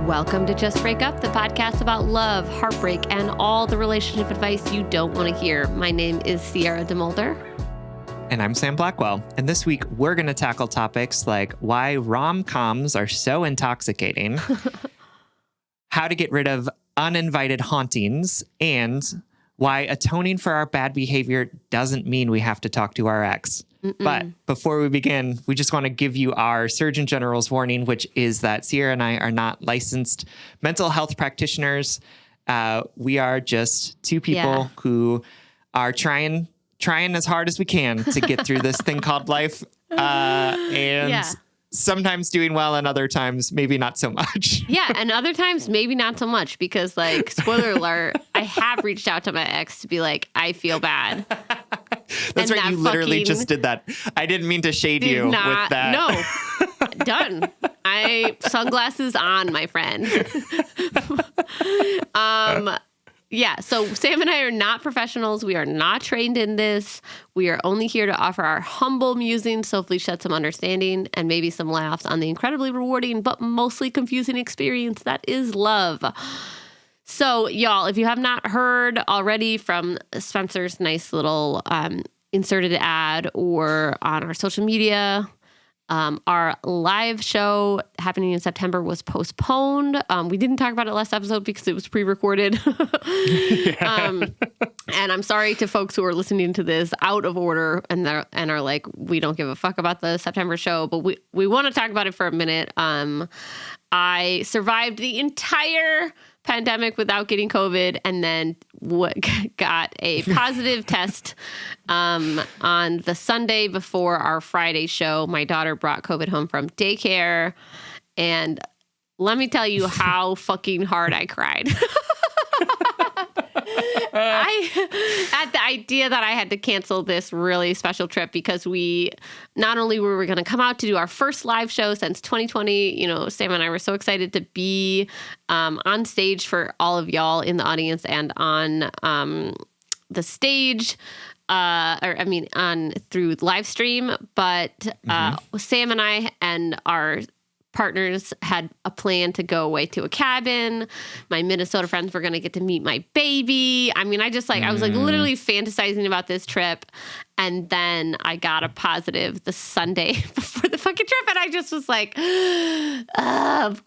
Welcome to Just Break Up, the podcast about love, heartbreak, and all the relationship advice you don't want to hear. My name is Sierra DeMulder. And I'm Sam Blackwell. And this week, we're going to tackle topics like why rom-coms are so intoxicating, how to get rid of uninvited hauntings, and why atoning for our bad behavior doesn't mean we have to talk to our ex. But before we begin, we just want to give you our Surgeon General's warning, which is that Sierra and I are not licensed mental health practitioners. We are just two people who are trying as hard as we can to get through this thing called life. Sometimes doing well and other times maybe not so much. And other times maybe not so much because, like, spoiler alert, I have reached out to my ex to be like, I feel bad. That's right. You literally just did that. I didn't mean to shade you with that. No. Done. Sunglasses on, my friend. So Sam and I are not professionals. We are not trained in this. We are only here to offer our humble musings, so hopefully shed some understanding and maybe some laughs on the incredibly rewarding but mostly confusing experience that is love. So, y'all, if you have not heard already from Spencer's nice little inserted ad or on our social media, our live show happening in September was postponed. We didn't talk about it last episode because it was pre-recorded. And I'm sorry to folks who are listening to this out of order and are like, we don't give a fuck about the September show, but we want to talk about it for a minute. I survived the entire pandemic without getting COVID, and then got a positive test on the Sunday before our Friday show. My daughter brought COVID home from daycare, and let me tell you how fucking hard I cried. At the idea that I had to cancel this really special trip because not only were we going to come out to do our first live show since 2020, Sam and I were so excited to be on stage for all of y'all in the audience and on the stage, through live stream. But Sam and I and our partners had a plan to go away to a cabin. My Minnesota friends were going to get to meet my baby. I was literally fantasizing about this trip. And then I got a positive the Sunday before the fucking trip. And I just was like, of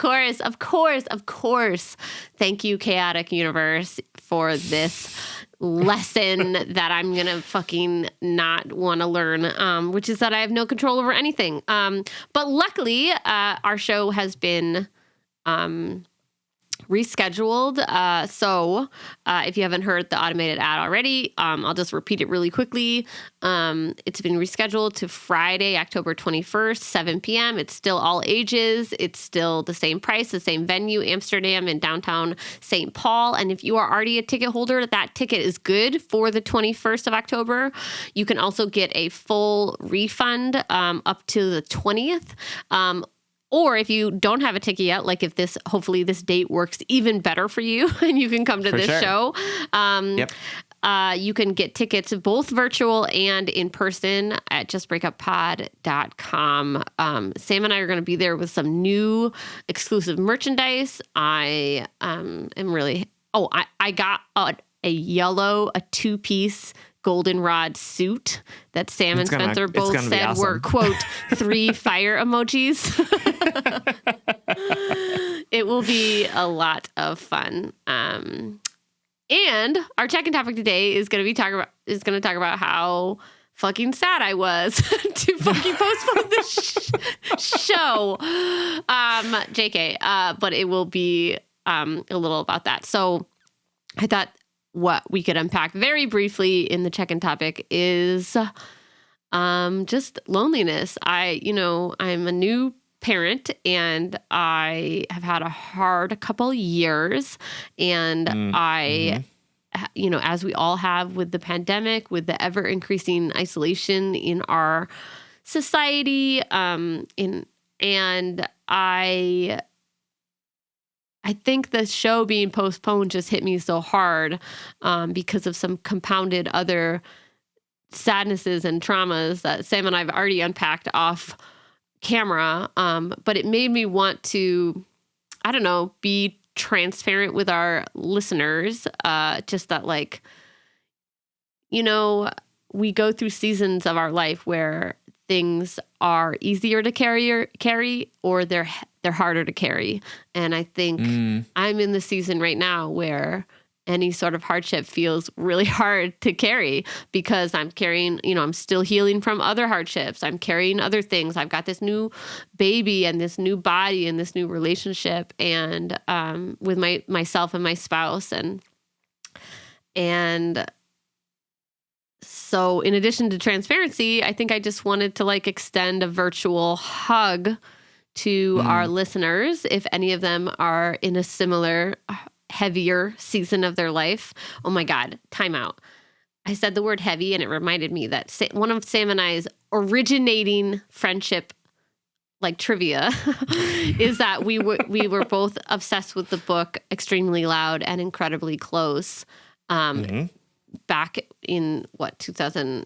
course. Thank you, chaotic universe, for this lesson that I'm going to fucking not want to learn, which is that I have no control over anything. But luckily, our show has been rescheduled. So if you haven't heard the automated ad already, I'll just repeat it really quickly. It's been rescheduled to Friday, October 21st, 7 p.m. It's still all ages. It's still the same price, the same venue, Amsterdam in downtown St. Paul. And if you are already a ticket holder, that ticket is good for the 21st of October. You can also get a full refund up to the 20th. Or if you don't have a ticket yet, like if hopefully this date works even better for you and you can come to this show. You can get tickets both virtual and in person at justbreakuppod.com. Sam and I are going to be there with some new exclusive merchandise. I got a two-piece goldenrod suit that Sam and Spencer both said were, quote, 3 fire emojis. It will be a lot of fun. And our check-in topic today is going to talk about how fucking sad I was to fucking postpone this show. JK. But it will be a little about that. So I thought what we could unpack very briefly in the check-in topic is just loneliness. I'm a new parent and I have had a hard couple years, and as we all have with the pandemic, with the ever increasing isolation in our society, I think the show being postponed just hit me so hard because of some compounded other sadnesses and traumas that Sam and I have already unpacked off camera. But it made me want to I don't know, be transparent with our listeners. Just that, like, you know, we go through seasons of our life where things are easier to carry, or they're harder to carry. And I think I'm in the season right now where any sort of hardship feels really hard to carry, because I'm carrying, I'm still healing from other hardships. I'm carrying other things. I've got this new baby and this new body and this new relationship, and with myself and my spouse. And so in addition to transparency, I think I just wanted to like extend a virtual hug to our listeners, if any of them are in a similar heavier season of their life. Oh my God, time out. I said the word heavy, and it reminded me that one of Sam and I's originating friendship like trivia is that we were both obsessed with the book Extremely Loud and Incredibly Close. Back in 2000,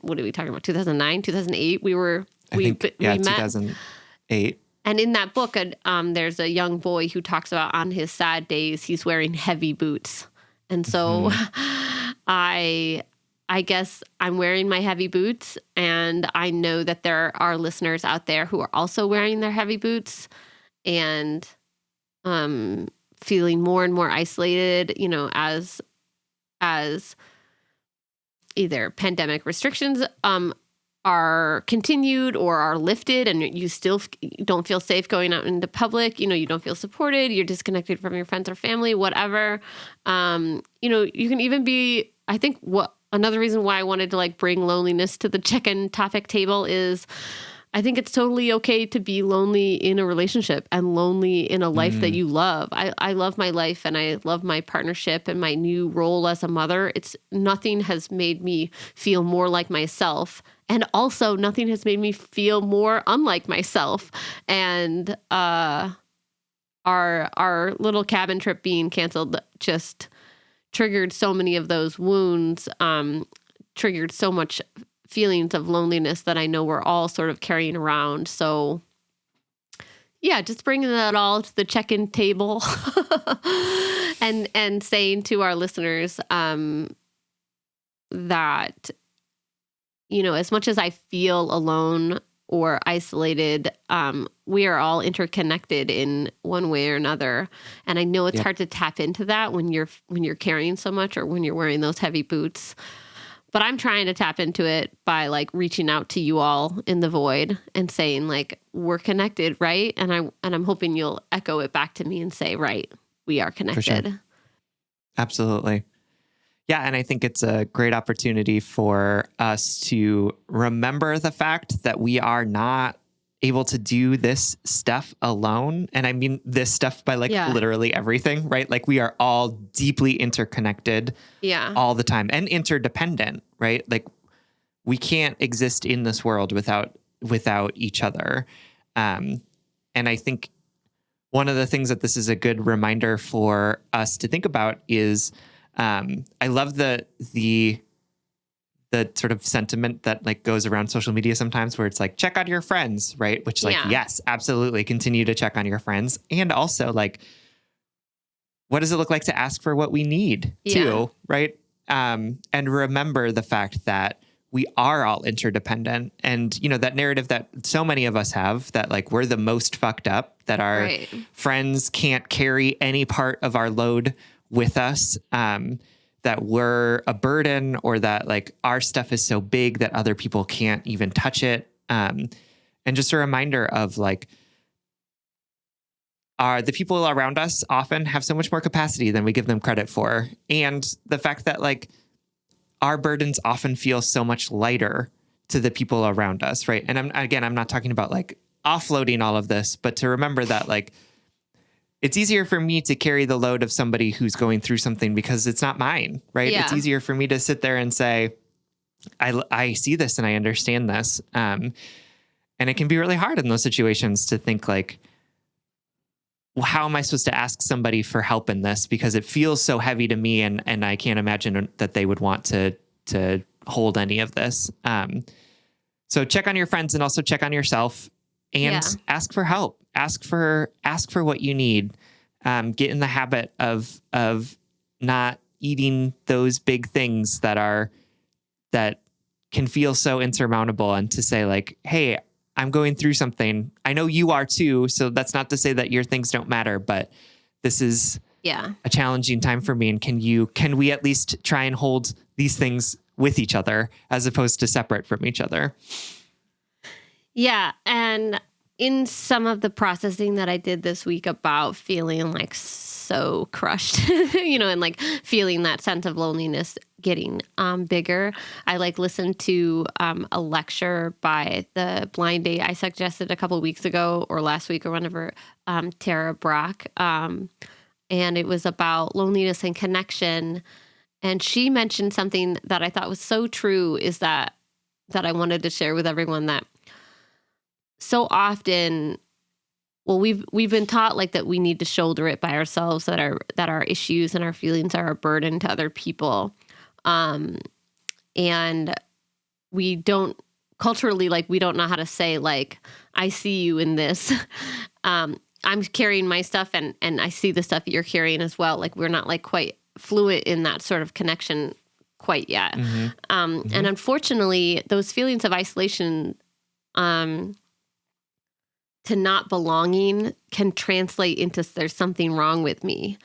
what are we talking about? 2009, 2008. We met 2008. And in that book, there's a young boy who talks about on his sad days, he's wearing heavy boots. And so I guess I'm wearing my heavy boots, and I know that there are listeners out there who are also wearing their heavy boots and feeling more and more isolated, as either pandemic restrictions are continued or are lifted, and you still don't feel safe going out into public. You don't feel supported. You're disconnected from your friends or family, whatever. You can even be, I think another reason why I wanted to like bring loneliness to the check-in topic table is I think it's totally okay to be lonely in a relationship and lonely in a life that you love. I love my life, and I love my partnership and my new role as a mother. Nothing has made me feel more like myself. And also nothing has made me feel more unlike myself. And our little cabin trip being canceled just triggered so many of those wounds, triggered so much feelings of loneliness that I know we're all sort of carrying around. So yeah, just bringing that all to the check-in table and saying to our listeners that, as much as I feel alone or isolated, we are all interconnected in one way or another. And I know it's hard to tap into that when you're carrying so much or when you're wearing those heavy boots. But I'm trying to tap into it by like reaching out to you all in the void and saying like, we're connected, right? And I'm hoping you'll echo it back to me and say, right, we are connected. For sure. Absolutely. Yeah. And I think it's a great opportunity for us to remember the fact that we are not able to do this stuff alone. And I mean this stuff by literally everything, right? Like we are all deeply interconnected all the time and interdependent, right? Like we can't exist in this world without each other. And I think one of the things that this is a good reminder for us to think about is I love the sort of sentiment that like goes around social media sometimes where it's like, check on your friends, right? Which yes, absolutely. Continue to check on your friends. And also like, what does it look like to ask for what we need too, right? And remember the fact that we are all interdependent, and that narrative that so many of us have that like we're the most fucked up, that our friends can't carry any part of our load with us, that we're a burden, or that like our stuff is so big that other people can't even touch it. And just a reminder of like, the people around us often have so much more capacity than we give them credit for. And the fact that like our burdens often feel so much lighter to the people around us. Right. And I'm not talking about like offloading all of this, but to remember that like, it's easier for me to carry the load of somebody who's going through something because it's not mine, right? Yeah. It's easier for me to sit there and say, I see this and I understand this. And it can be really hard in those situations to think like, well, how am I supposed to ask somebody for help in this? Because it feels so heavy to me, and I can't imagine that they would want to hold any of this. So check on your friends and also check on yourself and ask for help. ask for what you need. Get in the habit of not eating those big things that can feel so insurmountable, and to say like, hey, I'm going through something. I know you are too. So that's not to say that your things don't matter, but this is a challenging time for me. And can we at least try and hold these things with each other as opposed to separate from each other? Yeah. And in some of the processing that I did this week about feeling like so crushed, and like feeling that sense of loneliness getting bigger, I listened to a lecture by the blind date I suggested a couple of weeks ago or last week or whenever, Tara Brach. And it was about loneliness and connection. And she mentioned something that I thought was so true, is that I wanted to share with everyone, that so often, well, we've been taught like that we need to shoulder it by ourselves, that our issues and our feelings are a burden to other people. And we don't culturally, we don't know how to say, I see you in this. I'm carrying my stuff and I see the stuff that you're carrying as well. We're not quite fluent in that sort of connection quite yet. Mm-hmm. And unfortunately, those feelings of isolation, to not belonging, can translate into there's something wrong with me.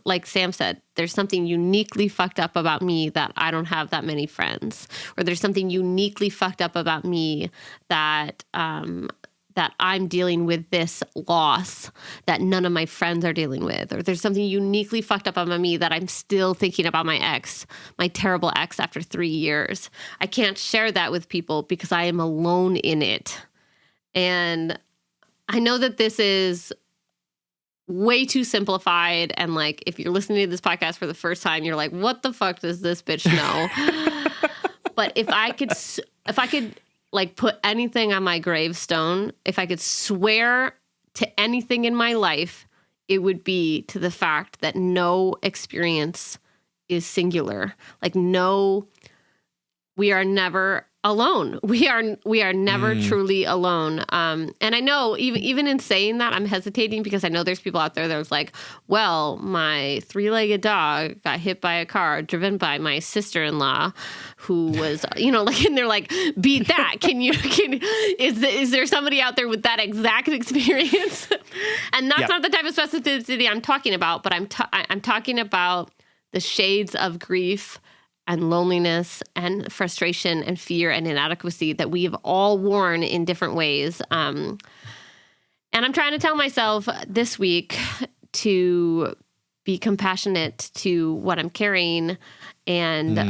Like Sam said, there's something uniquely fucked up about me that I don't have that many friends, or there's something uniquely fucked up about me that I'm dealing with this loss that none of my friends are dealing with, or there's something uniquely fucked up about me that I'm still thinking about my ex, my terrible ex after 3 years. I can't share that with people because I am alone in it. And I know that this is way too simplified. And if you're listening to this podcast for the first time, you're like, what the fuck does this bitch know? But if I could put anything on my gravestone, if I could swear to anything in my life, it would be to the fact that no experience is singular. We are never alone. We are never truly alone. And I know even in saying that, I'm hesitating because I know there's people out there that was like, well, my 3-legged dog got hit by a car driven by my sister-in-law who was, and they're like, beat that. Is there somebody out there with that exact experience? And that's not the type of specificity I'm talking about, but I'm talking about the shades of grief and loneliness and frustration and fear and inadequacy that we have all worn in different ways. And I'm trying to tell myself this week to be compassionate to what I'm carrying, and that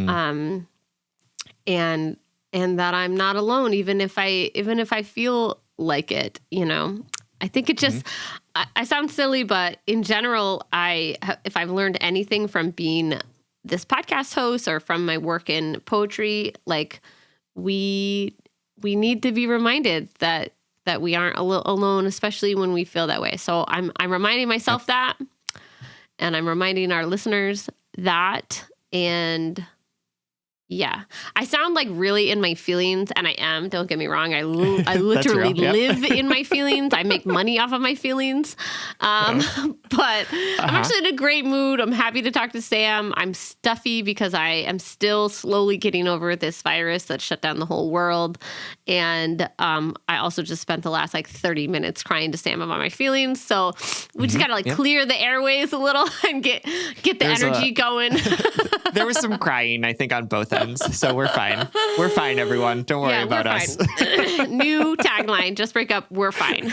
I'm not alone, even if I feel like it, I think it just, I sound silly, but in general, if I've learned anything from being this podcast host or from my work in poetry, we need to be reminded that we aren't alone, especially when we feel that way. So I'm reminding myself that, and I'm reminding our listeners that, and yeah, I sound really in my feelings, and I am. Don't get me wrong. I literally live in my feelings. I make money off of my feelings. But I'm actually in a great mood. I'm happy to talk to Sam. I'm stuffy because I am still slowly getting over this virus that shut down the whole world. And I also just spent the last 30 minutes crying to Sam about my feelings. So we just got to clear the airways a little and get the energy going. There was some crying, I think, on both ends. So we're fine. We're fine, everyone. Don't worry about us. New tagline, just break up, we're fine.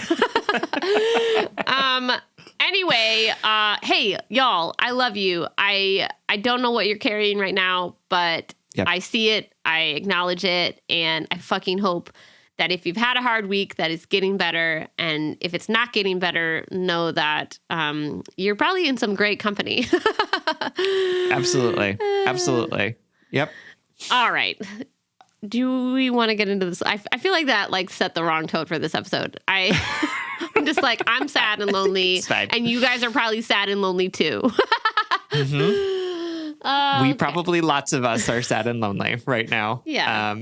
Anyway, hey, y'all, I love you. I don't know what you're carrying right now, but I see it, I acknowledge it, and I fucking hope that if you've had a hard week, that it's getting better. And if it's not getting better, know that you're probably in some great company. Absolutely. Absolutely. Yep. All right. Do we want to get into this? I feel like that set the wrong tone for this episode. I'm just I'm sad and lonely, and you guys are probably sad and lonely too. Probably lots of us are sad and lonely right now. Yeah.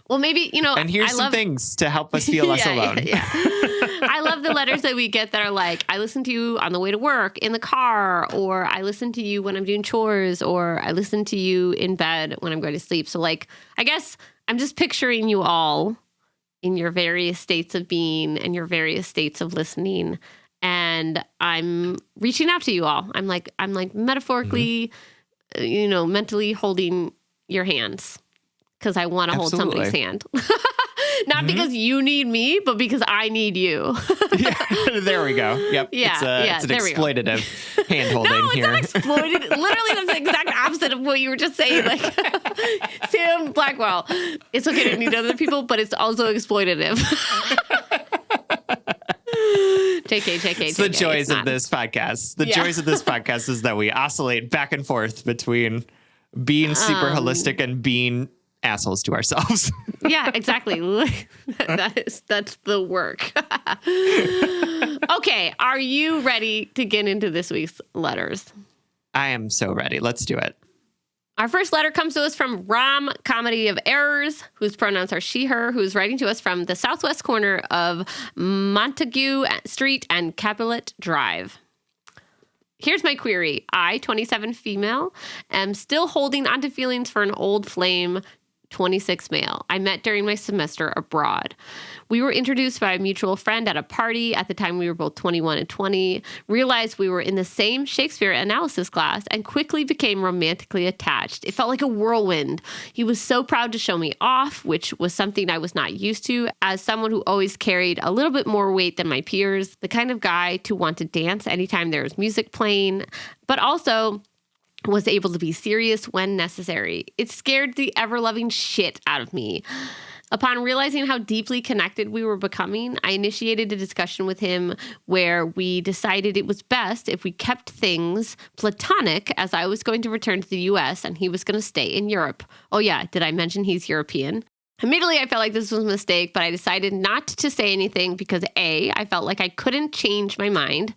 Well, maybe, and here's some things to help us feel less alone. Yeah. I love the letters that we get that are like, I listen to you on the way to work, in the car, or I listen to you when I'm doing chores, or I listen to you in bed when I'm going to sleep. So like, I guess I'm just picturing you all in your various states of being and your various states of listening. And I'm reaching out to you all. I'm like metaphorically, mentally holding your hands because I want to hold somebody's hand. Not because you need me, but because I need you. Yeah, there we go. Yep. It's an exploitative hand holding here. No, it's not exploited. Literally, that's the exact opposite of what you were just saying. Like, Sam Blackwell, it's okay to need other people, but it's also exploitative. JK. It's the joys of this podcast. The joys of this podcast is that we oscillate back and forth between being super holistic and being assholes to ourselves. Yeah, exactly. That's the work. Okay, are you ready to get into this week's letters? I am so ready. Let's do it. Our first letter comes to us from Rom, Comedy of Errors, whose pronouns are she, her, who's writing to us from the southwest corner of Montague Street and Capulet Drive. Here's my query. I, 27 female, am still holding onto feelings for an old flame, 26 male, I met during my semester abroad. We were introduced by a mutual friend at a party. At the time, we were both 21 and 20, realized we were in the same Shakespeare analysis class, and quickly became romantically attached. It felt like a whirlwind. He was so proud to show me off, which was something I was not used to, as someone who always carried a little bit more weight than my peers, the kind of guy to want to dance anytime there was music playing, but also was able to be serious when necessary. It scared the ever-loving shit out of me. Upon realizing how deeply connected we were becoming, I initiated a discussion with him where we decided it was best if we kept things platonic, as I was going to return to the US and he was going to stay in Europe. Oh yeah, did I mention he's European? Immediately, I felt like this was a mistake, but I decided not to say anything because A, I felt like I couldn't change my mind.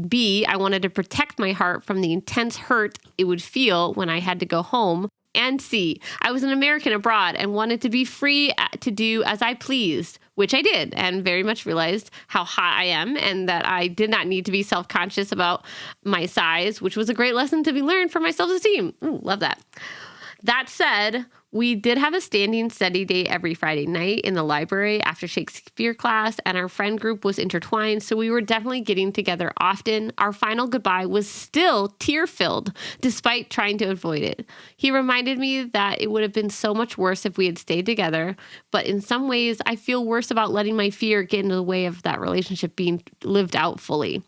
B, I wanted to protect my heart from the intense hurt it would feel when I had to go home. And C, I was an American abroad and wanted to be free to do as I pleased, which I did, and very much realized how hot I am and that I did not need to be self-conscious about my size, which was a great lesson to be learned for my self-esteem. Ooh, love that. That said, we did have a standing study day every Friday night in the library after Shakespeare class, and our friend group was intertwined, so we were definitely getting together often. Our final goodbye was still tear-filled, despite trying to avoid it. He reminded me that it would have been so much worse if we had stayed together, but in some ways, I feel worse about letting my fear get in the way of that relationship being lived out fully.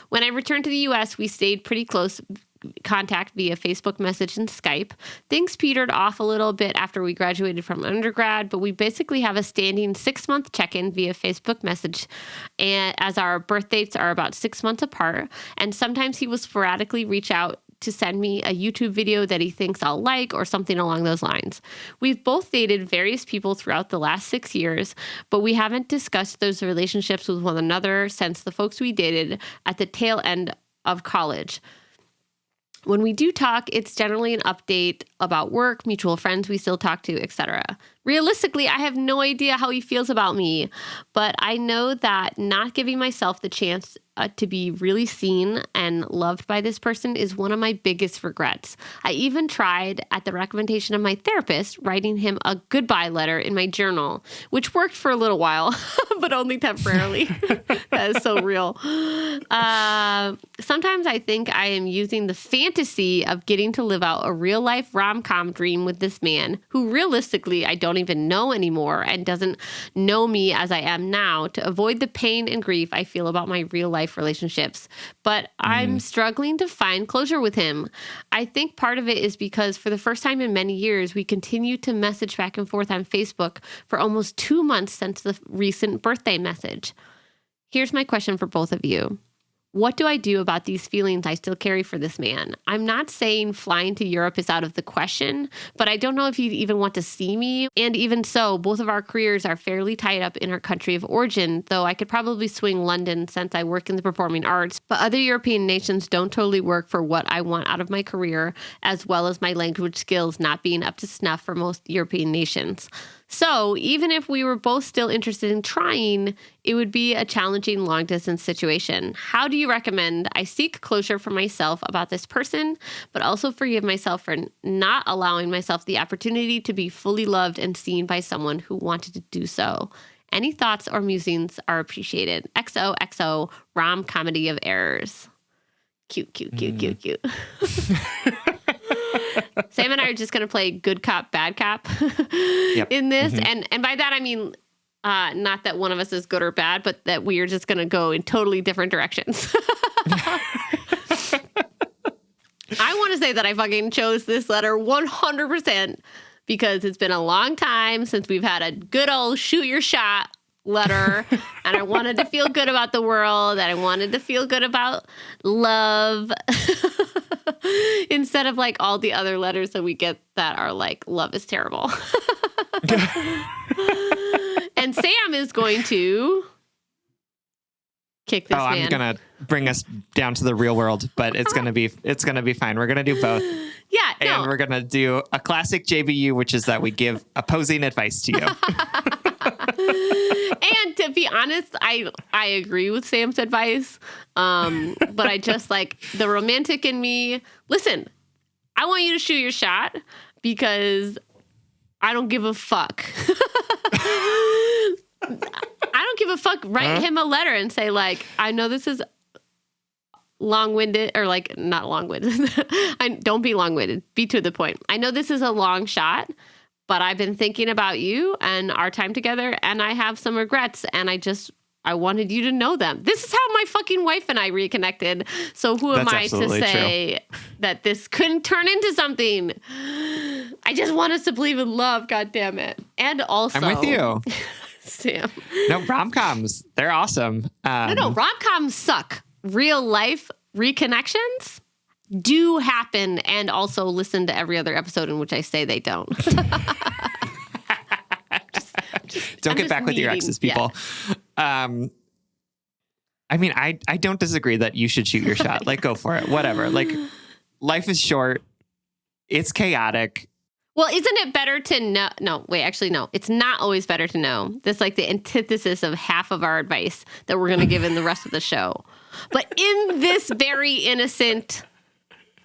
When I returned to the U.S., we stayed pretty close contact via Facebook message and Skype. Things petered off a little bit after we graduated from undergrad, but we basically have a standing 6-month check-in via Facebook message, and as our birth dates are about 6 months apart, and sometimes he will sporadically reach out to send me a YouTube video that he thinks I'll like or something along those lines. We've both dated various people throughout the last 6 years, but we haven't discussed those relationships with one another since the folks we dated at the tail end of college. When we do talk, it's generally an update about work, mutual friends we still talk to, etc. Realistically, I have no idea how he feels about me, but I know that not giving myself the chance to be really seen and loved by this person is one of my biggest regrets. I even tried, at the recommendation of my therapist, writing him a goodbye letter in my journal, which worked for a little while, but only temporarily. That is so real. Sometimes I think I am using the fantasy of getting to live out a real-life rom-com dream with this man, who realistically I don't even know anymore and doesn't know me as I am now, to avoid the pain and grief I feel about my real-life relationships. But I'm struggling to find closure with him. I think part of it is because for the first time in many years, we continue to message back and forth on Facebook for almost 2 months since the recent birthday message. Here's my question for both of you. What do I do about these feelings I still carry for this man? I'm not saying flying to Europe is out of the question, but I don't know if he'd even want to see me. And even so, both of our careers are fairly tied up in our country of origin, though I could probably swing London since I work in the performing arts. But other European nations don't totally work for what I want out of my career, as well as my language skills not being up to snuff for most European nations. So even if we were both still interested in trying, it would be a challenging long distance situation. How do you recommend I seek closure for myself about this person, but also forgive myself for not allowing myself the opportunity to be fully loved and seen by someone who wanted to do so? Any thoughts or musings are appreciated. XOXO, rom comedy of errors. Cute. Sam and I are just going to play good cop, bad cop in this. And by that, I mean, not that one of us is good or bad, but that we are just going to go in totally different directions. I want to say that I fucking chose this letter 100% because it's been a long time since we've had a good old shoot your shot letter, and I wanted to feel good about the world, and I wanted to feel good about love instead of like all the other letters that we get that are like love is terrible. And Sam is going to kick this man. I'm gonna bring us down to the real world, but it's gonna be fine. We're gonna do both. Yeah, and we're gonna do a classic JBU, which is that we give opposing advice to you. And to be honest, I agree with Sam's advice, but I just like the romantic in me. Listen, I want you to shoot your shot because I don't give a fuck. I don't give a fuck. Write him a letter and say, like, I know this is long-winded, or like not long-winded. Don't be long-winded. Be to the point. I know this is a long shot, but I've been thinking about you and our time together, and I have some regrets, and I wanted you to know them. This is how my fucking wife and I reconnected. So who am I to say that this couldn't turn into something? I just want us to believe in love, God damn it. And also, I'm with you. Sam. No, rom-coms, they're awesome. No, rom-coms suck. Real life reconnections do happen, and also listen to every other episode in which I say they don't. Don't get back with your exes, people. Yeah. I mean, I don't disagree that you should shoot your shot. Like, go for it. Whatever. Like, life is short. It's chaotic. Well, isn't it better to know? No, wait, actually, no. It's not always better to know. That's like the antithesis of half of our advice that we're going to give in the rest of the show. But in this very innocent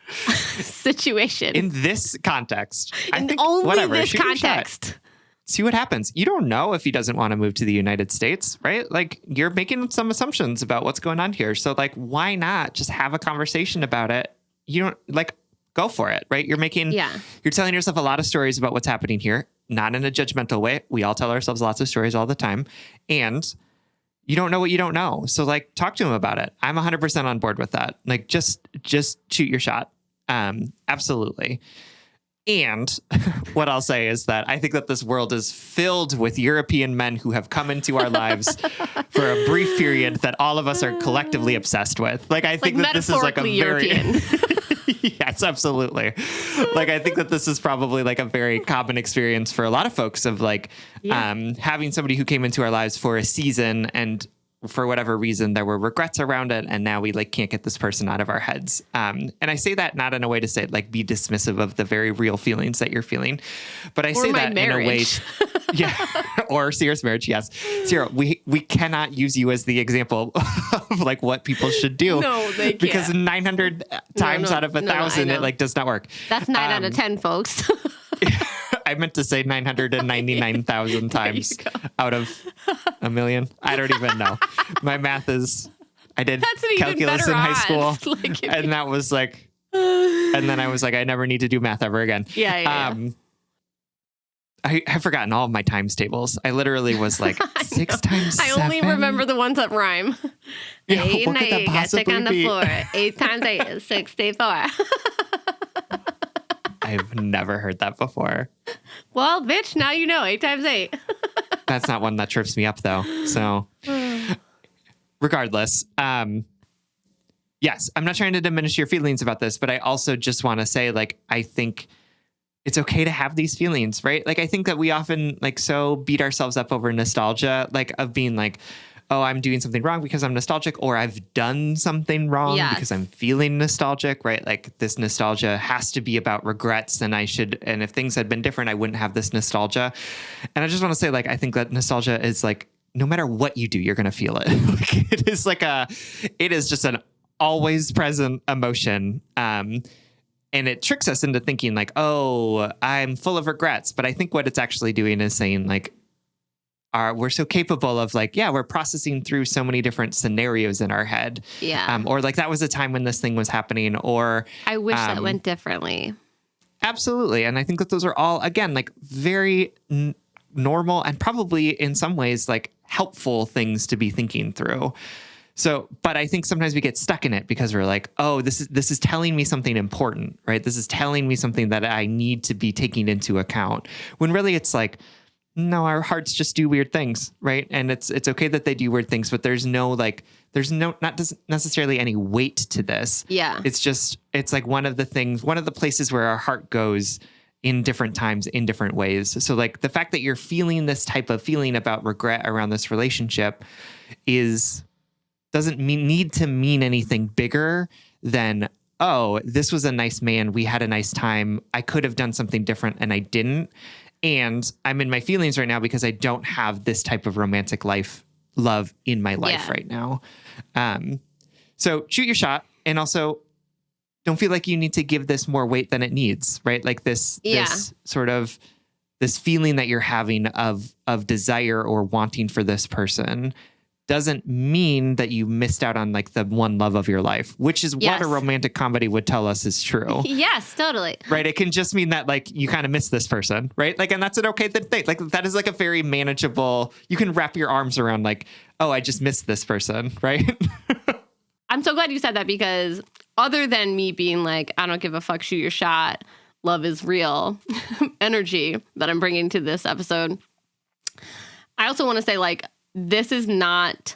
situation. In this context. I think only whatever, this context. See what happens. You don't know if he doesn't want to move to the United States, right? Like, you're making some assumptions about what's going on here. So, like, why not just have a conversation about it? You don't, like, go for it, right? You're telling yourself a lot of stories about what's happening here, not in a judgmental way. We all tell ourselves lots of stories all the time. And you don't know what you don't know. So, like, talk to him about it. I'm 100% on board with that. Like, just shoot your shot. Absolutely. And what I'll say is that I think that this world is filled with European men who have come into our lives for a brief period that all of us are collectively obsessed with. Like, I think that this is like a very... European. Yes, absolutely. Like, I think that this is probably like a very common experience for a lot of folks of like having somebody who came into our lives for a season, and for whatever reason, there were regrets around it. And now we like can't get this person out of our heads. And I say that not in a way to say like be dismissive of the very real feelings that you're feeling, but I say that marriage. In a way, or serious marriage. Yes. Sarah, we cannot use you as the example of like what people should do. No, they can't. Because 900 times out of 1,000, it like does not work. That's 9 out of 10, folks. I meant to say 999,000 times out of a million. I don't even know. My math is, I did calculus in high school. Like, and that was like, and then I was like, I never need to do math ever again. Yeah. I've forgotten all of my times tables. I literally was like 6 times 7. I only remember the ones that rhyme. Yeah, 8 and 8, got stick on the floor. 8 times 8 is 64. I've never heard that before. Well, bitch, now you know. 8 times 8. That's not one that trips me up, though. So, regardless, yes, I'm not trying to diminish your feelings about this, but I also just want to say, like, I think it's okay to have these feelings, right? Like, I think that we often, like, so beat ourselves up over nostalgia, like, of being like, oh, I'm doing something wrong because I'm nostalgic, or I've done something wrong Yes. because I'm feeling nostalgic, right? Like this nostalgia has to be about regrets, and if things had been different, I wouldn't have this nostalgia. And I just want to say, like, I think that nostalgia is like, no matter what you do, you're going to feel it. Like, it is just an always present emotion. And it tricks us into thinking like, oh, I'm full of regrets. But I think what it's actually doing is saying like, we're so capable of like, yeah, we're processing through so many different scenarios in our head. Yeah. Or like that was a time when this thing was happening, or I wish that went differently. Absolutely. And I think that those are all, again, like very normal and probably in some ways like helpful things to be thinking through. So, but I think sometimes we get stuck in it because we're like, oh, this is telling me something important, right? This is telling me something that I need to be taking into account. When really it's like, no, our hearts just do weird things, right? And it's okay that they do weird things, but there's not necessarily any weight to this. Yeah. It's like one of the places where our heart goes in different times, in different ways. So like the fact that you're feeling this type of feeling about regret around this relationship doesn't need to mean anything bigger than, oh, this was a nice man. We had a nice time. I could have done something different and I didn't. And I'm in my feelings right now because I don't have this type of romantic love in my life right now. So shoot your shot. And also don't feel like you need to give this more weight than it needs, right? Like this sort of this feeling that you're having of desire or wanting for this person doesn't mean that you missed out on like the one love of your life, which is what a romantic comedy would tell us is true. Yes, totally. Right. It can just mean that like you kind of miss this person. Right. Like, and that's an okay thing. Like that is like a very manageable, you can wrap your arms around like, oh, I just missed this person. Right. I'm so glad you said that because other than me being like, I don't give a fuck, shoot your shot, love is real energy that I'm bringing to this episode. I also want to say like, this is not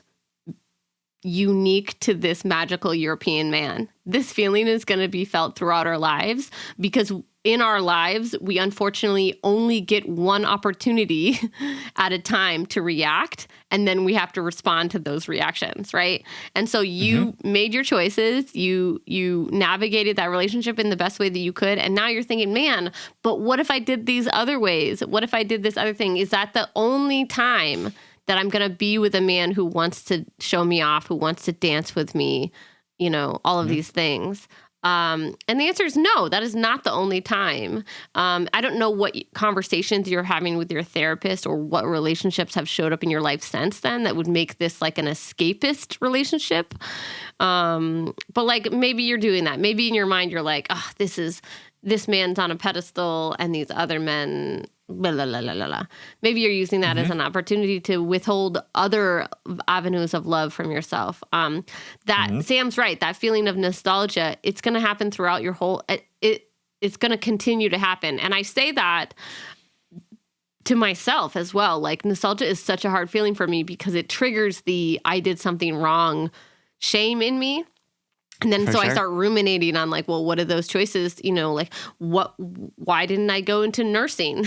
unique to this magical European man. This feeling is going to be felt throughout our lives because in our lives, we unfortunately only get one opportunity at a time to react, and then we have to respond to those reactions, right? And so you made your choices, you navigated that relationship in the best way that you could, and now you're thinking, man, but what if I did these other ways? What if I did this other thing? Is that the only time that I'm going to be with a man who wants to show me off, who wants to dance with me, you know, all of these things? And the answer is no, that is not the only time. I don't know what conversations you're having with your therapist or what relationships have showed up in your life since then that would make this like an escapist relationship. But like maybe you're doing that. Maybe in your mind you're like, oh, this man's on a pedestal and these other men, blah, blah, blah, blah, blah. Maybe you're using that as an opportunity to withhold other avenues of love from yourself. Sam's right. That feeling of nostalgia, it's going to happen throughout your whole, it's going to continue to happen. And I say that to myself as well. Like nostalgia is such a hard feeling for me because it triggers the I did something wrong shame in me. And then I start ruminating on like, well, what are those choices? You know, like why didn't I go into nursing?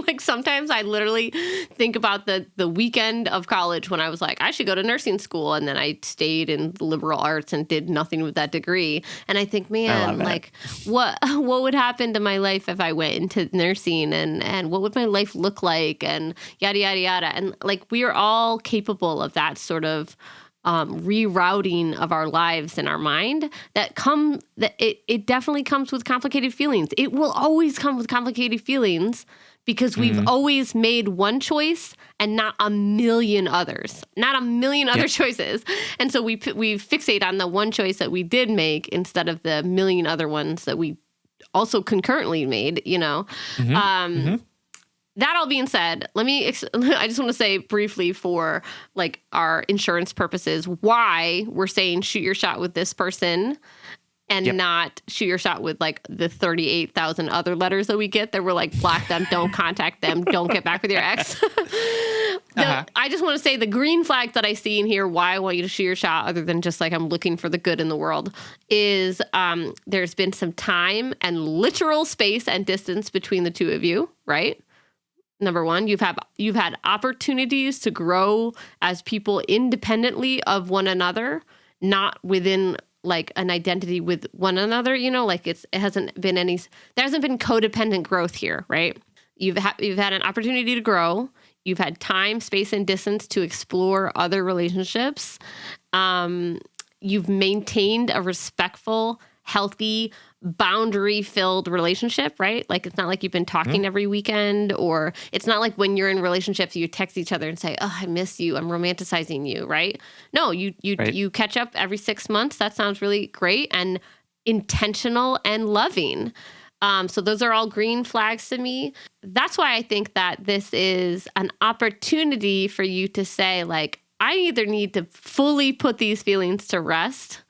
Like sometimes I literally think about the weekend of college when I was like, I should go to nursing school. And then I stayed in liberal arts and did nothing with that degree. And I think, man, like what would happen to my life if I went into nursing and what would my life look like and yada, yada, yada. And like, we are all capable of that sort of rerouting of our lives in our mind it definitely comes with complicated feelings. It will always come with complicated feelings because we've always made one choice and not a million others, other choices. And so we fixate on the one choice that we did make instead of the million other ones that we also concurrently made, you know? That all being said, I just want to say briefly for like our insurance purposes, why we're saying shoot your shot with this person and not shoot your shot with like the 38,000 other letters that we get that were like, block them, don't contact them, don't get back with your ex. I just want to say the green flags that I see in here, why I want you to shoot your shot other than just like I'm looking for the good in the world is there's been some time and literal space and distance between the two of you, right? Number one, you've had opportunities to grow as people independently of one another, not within like an identity with one another, like there hasn't been codependent growth here, right? You've had an opportunity to grow. You've had time, space, and distance to explore other relationships. You've maintained a respectful, healthy, boundary-filled relationship, right? Like, it's not like you've been talking every weekend, or it's not like when you're in relationships, you text each other and say, "Oh, I miss you. I'm romanticizing you," right? No, you catch up every 6 months. That sounds really great and intentional and loving. So those are all green flags to me. That's why I think that this is an opportunity for you to say, like, I either need to fully put these feelings to rest,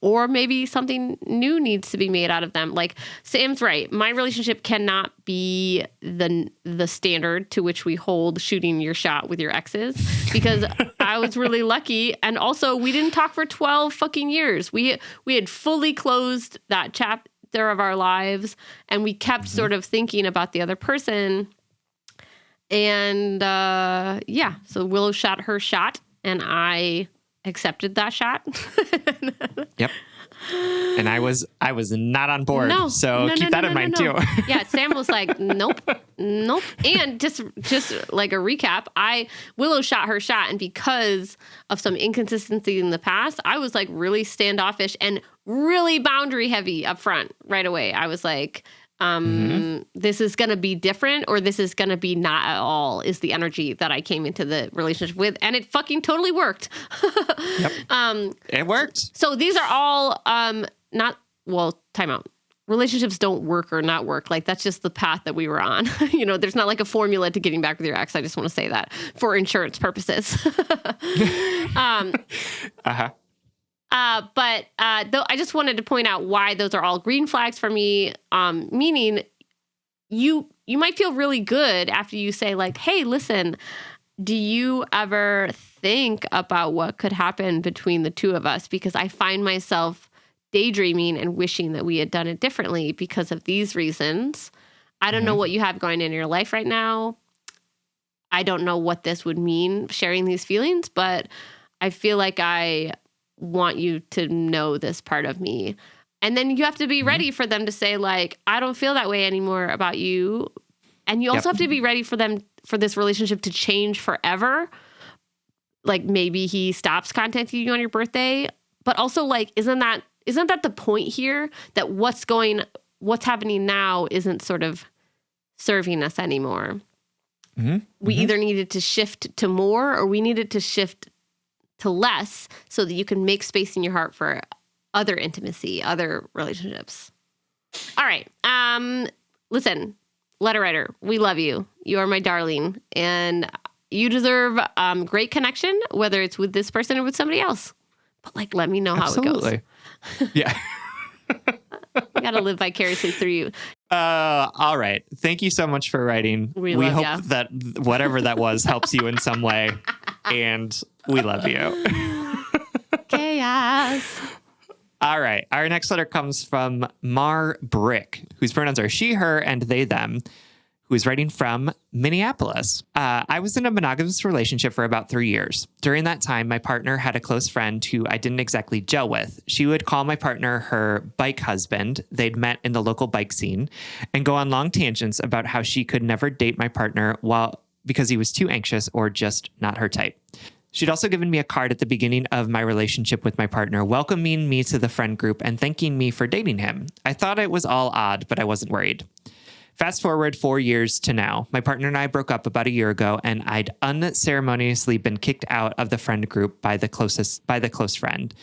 or maybe something new needs to be made out of them. Like, Sam's right. My relationship cannot be the standard to which we hold shooting your shot with your exes, because I was really lucky. And also, we didn't talk for 12 fucking years. We had fully closed that chapter of our lives, and we kept sort of thinking about the other person. And so Willow shot her shot, and I accepted that shot. Yep. And I was not on board. So keep that in mind too. Yeah. Sam was like, nope. And just like a recap, Willow shot her shot. And because of some inconsistency in the past, I was like really standoffish and really boundary heavy up front right away. I was like, this is going to be different, or this is going to be not at all, is the energy that I came into the relationship with. And it fucking totally worked. Yep. It worked. So these are all time out. Relationships don't work or not work. Like, that's just the path that we were on. There's not like a formula to getting back with your ex. I just want to say that for insurance purposes. But I just wanted to point out why those are all green flags for me, meaning you might feel really good after you say, like, hey, listen, do you ever think about what could happen between the two of us? Because I find myself daydreaming and wishing that we had done it differently because of these reasons. I don't know what you have going in your life right now. I don't know what this would mean, sharing these feelings, but I feel like I want you to know this part of me. And then you have to be ready for them to say, like, I don't feel that way anymore about you. And you also have to be ready for this relationship to change forever. Like, maybe he stops contacting you on your birthday, but also, like, isn't that the point here, that what's happening now isn't sort of serving us anymore? We either needed to shift to more, or we needed to shift to less, so that you can make space in your heart for other intimacy, other relationships. All right. Listen, letter writer, we love you. You are my darling, and you deserve great connection, whether it's with this person or with somebody else. But, like, let me know how it goes. Yeah. I got to live vicariously through you. All right. Thank you so much for writing. We hope that whatever that was helps you in some way. And we love you. Chaos. All right. Our next letter comes from Mar Brick, whose pronouns are she, her, and they, them, who is writing from Minneapolis. I was in a monogamous relationship for about 3 years. During that time, my partner had a close friend who I didn't exactly gel with. She would call my partner her bike husband. They'd met in the local bike scene, and go on long tangents about how she could never date my partner because he was too anxious or just not her type. She'd also given me a card at the beginning of my relationship with my partner, welcoming me to the friend group and thanking me for dating him. I thought it was all odd, but I wasn't worried. Fast forward 4 years to now. My partner and I broke up about a year ago, and I'd unceremoniously been kicked out of the friend group by the close friend.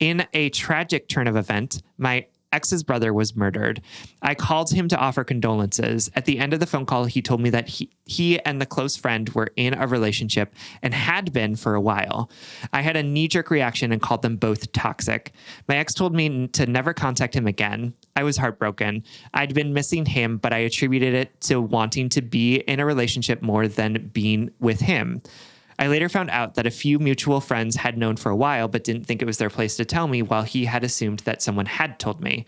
In a tragic turn of event, my ex's brother was murdered. I called him to offer condolences. At the end of the phone call, he told me that he and the close friend were in a relationship and had been for a while. I had a knee-jerk reaction and called them both toxic. My ex told me to never contact him again. I was heartbroken. I'd been missing him, but I attributed it to wanting to be in a relationship more than being with him. I later found out that a few mutual friends had known for a while, but didn't think it was their place to tell me, while he had assumed that someone had told me.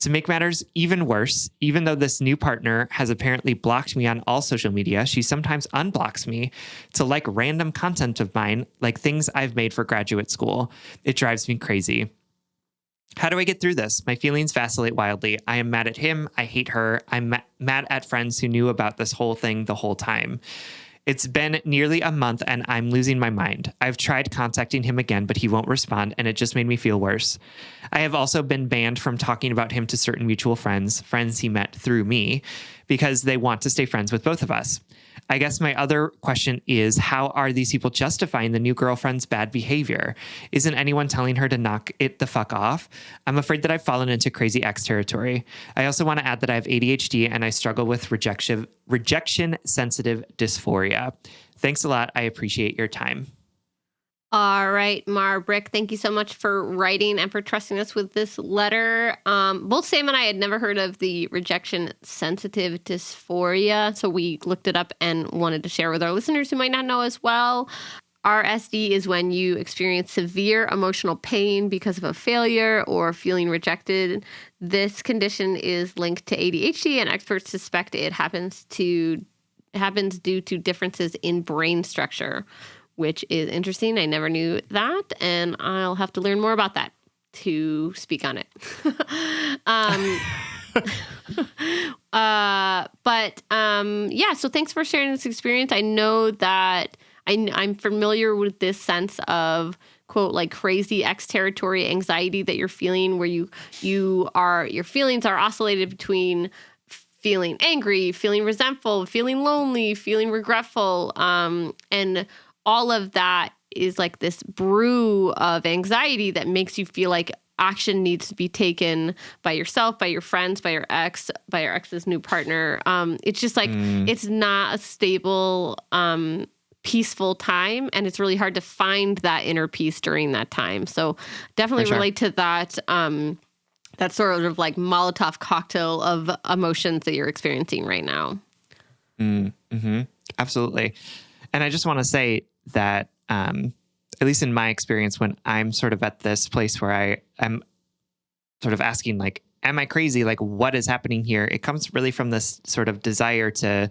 To make matters even worse, even though this new partner has apparently blocked me on all social media, she sometimes unblocks me to like random content of mine, like things I've made for graduate school. It drives me crazy. How do I get through this? My feelings vacillate wildly. I am mad at him. I hate her. I'm mad at friends who knew about this whole thing the whole time. It's been nearly a month and I'm losing my mind. I've tried contacting him again, but he won't respond, and it just made me feel worse. I have also been banned from talking about him to certain mutual friends he met through me, because they want to stay friends with both of us. I guess my other question is, how are these people justifying the new girlfriend's bad behavior? Isn't anyone telling her to knock it the fuck off? I'm afraid that I've fallen into crazy ex territory. I also want to add that I have ADHD and I struggle with rejection-sensitive dysphoria. Thanks a lot. I appreciate your time. All right, Mar Brick, thank you so much for writing and for trusting us with this letter. Both Sam and I had never heard of the rejection-sensitive dysphoria, so we looked it up and wanted to share with our listeners who might not know as well. RSD is when you experience severe emotional pain because of a failure or feeling rejected. This condition is linked to ADHD, and experts suspect it happens due to differences in brain structure, which is interesting. I never knew that, and I'll have to learn more about that to speak on it. So thanks for sharing this experience. I know that I'm familiar with this sense of, quote, like crazy ex territory anxiety that you're feeling, where your feelings are oscillated between feeling angry, feeling resentful, feeling lonely, feeling regretful, and all of that is like this brew of anxiety that makes you feel like action needs to be taken by yourself, by your friends, by your ex's new partner. It's just like, it's not a stable, peaceful time. And it's really hard to find that inner peace during that time. So definitely relate to that, that sort of like Molotov cocktail of emotions that you're experiencing right now. Mm-hmm. Absolutely. And I just want to say that, at least in my experience, when I'm sort of at this place where I'm sort of asking, like, am I crazy? Like, what is happening here? It comes really from this sort of desire to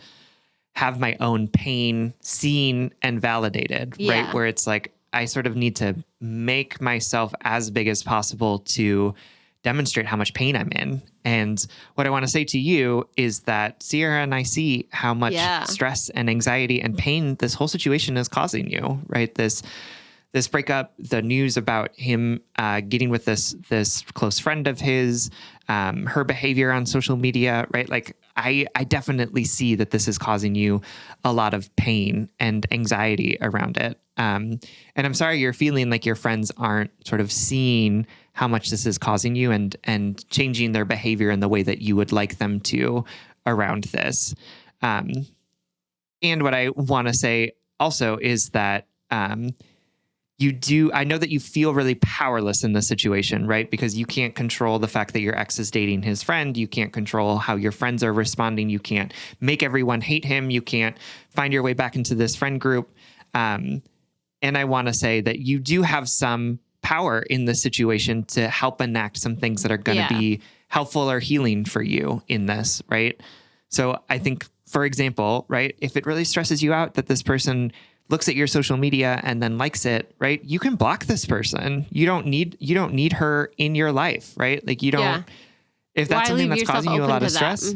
have my own pain seen and validated, right? Where it's like, I sort of need to make myself as big as possible to demonstrate how much pain I'm in. And what I want to say to you is that Sierra and I see how much stress and anxiety and pain this whole situation is causing you, right? This breakup, the news about him getting with this close friend of his, her behavior on social media, right? Like I definitely see that this is causing you a lot of pain and anxiety around it. And I'm sorry you're feeling like your friends aren't sort of seeing how much this is causing you and changing their behavior in the way that you would like them to around this. And what I want to say also is that I know that you feel really powerless in this situation, right? Because you can't control the fact that your ex is dating his friend. You can't control how your friends are responding. You can't make everyone hate him. You can't find your way back into this friend group. And I want to say that you do have some power in this situation to help enact some things that are going to be helpful or healing for you in this, right? So I think, for example, right, if it really stresses you out that this person looks at your social media and then likes it, right? You can block this person. You don't need her in your life, right? Like you don't, if that's something that's causing you a lot of stress,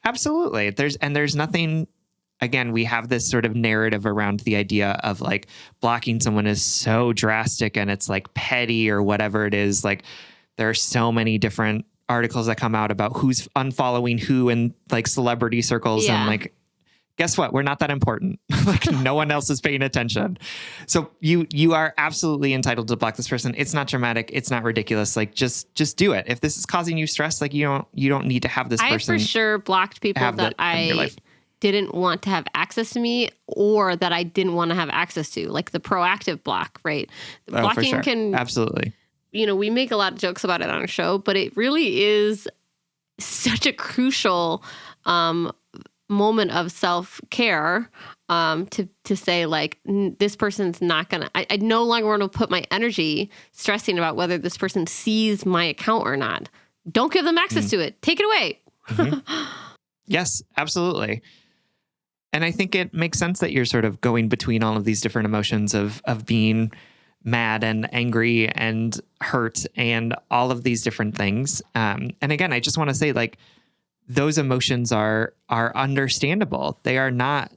absolutely. There's nothing, again, we have this sort of narrative around the idea of like blocking someone is so drastic and it's like petty or whatever it is. Like there are so many different articles that come out about who's unfollowing who in like celebrity circles and like, guess what? We're not that important. Like no one else is paying attention. So you are absolutely entitled to block this person. It's not dramatic. It's not ridiculous. Like just do it. If this is causing you stress, like you don't need to have this person. I for sure blocked people that I didn't want to have access to me or that I didn't want to have access to, like the proactive block, right? Blocking can absolutely. We make a lot of jokes about it on our show, but it really is such a crucial moment of self-care to say like, this person's not going to, I no longer want to put my energy stressing about whether this person sees my account or not. Don't give them access to it. Take it away. Yes, absolutely. And I think it makes sense that you're sort of going between all of these different emotions of being mad and angry and hurt and all of these different things. And again, I just want to say, like, those emotions are understandable. They're not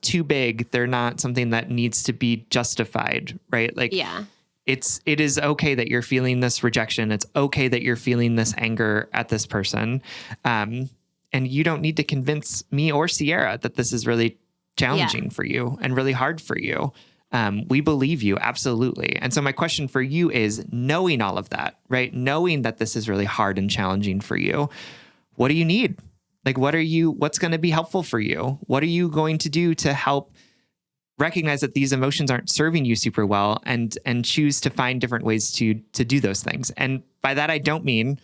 too big. They're not something that needs to be justified, right? Like, yeah, it is okay that you're feeling this rejection. It's okay that you're feeling this anger at this person. And you don't need to convince me or Sierra that this is really challenging for you and really hard for you. We believe you, absolutely. And so my question for you is, knowing all of that, right? Knowing that this is really hard and challenging for you, what do you need? Like, what's going to be helpful for you? What are you going to do to help recognize that these emotions aren't serving you super well and choose to find different ways to do those things? And by that, I don't mean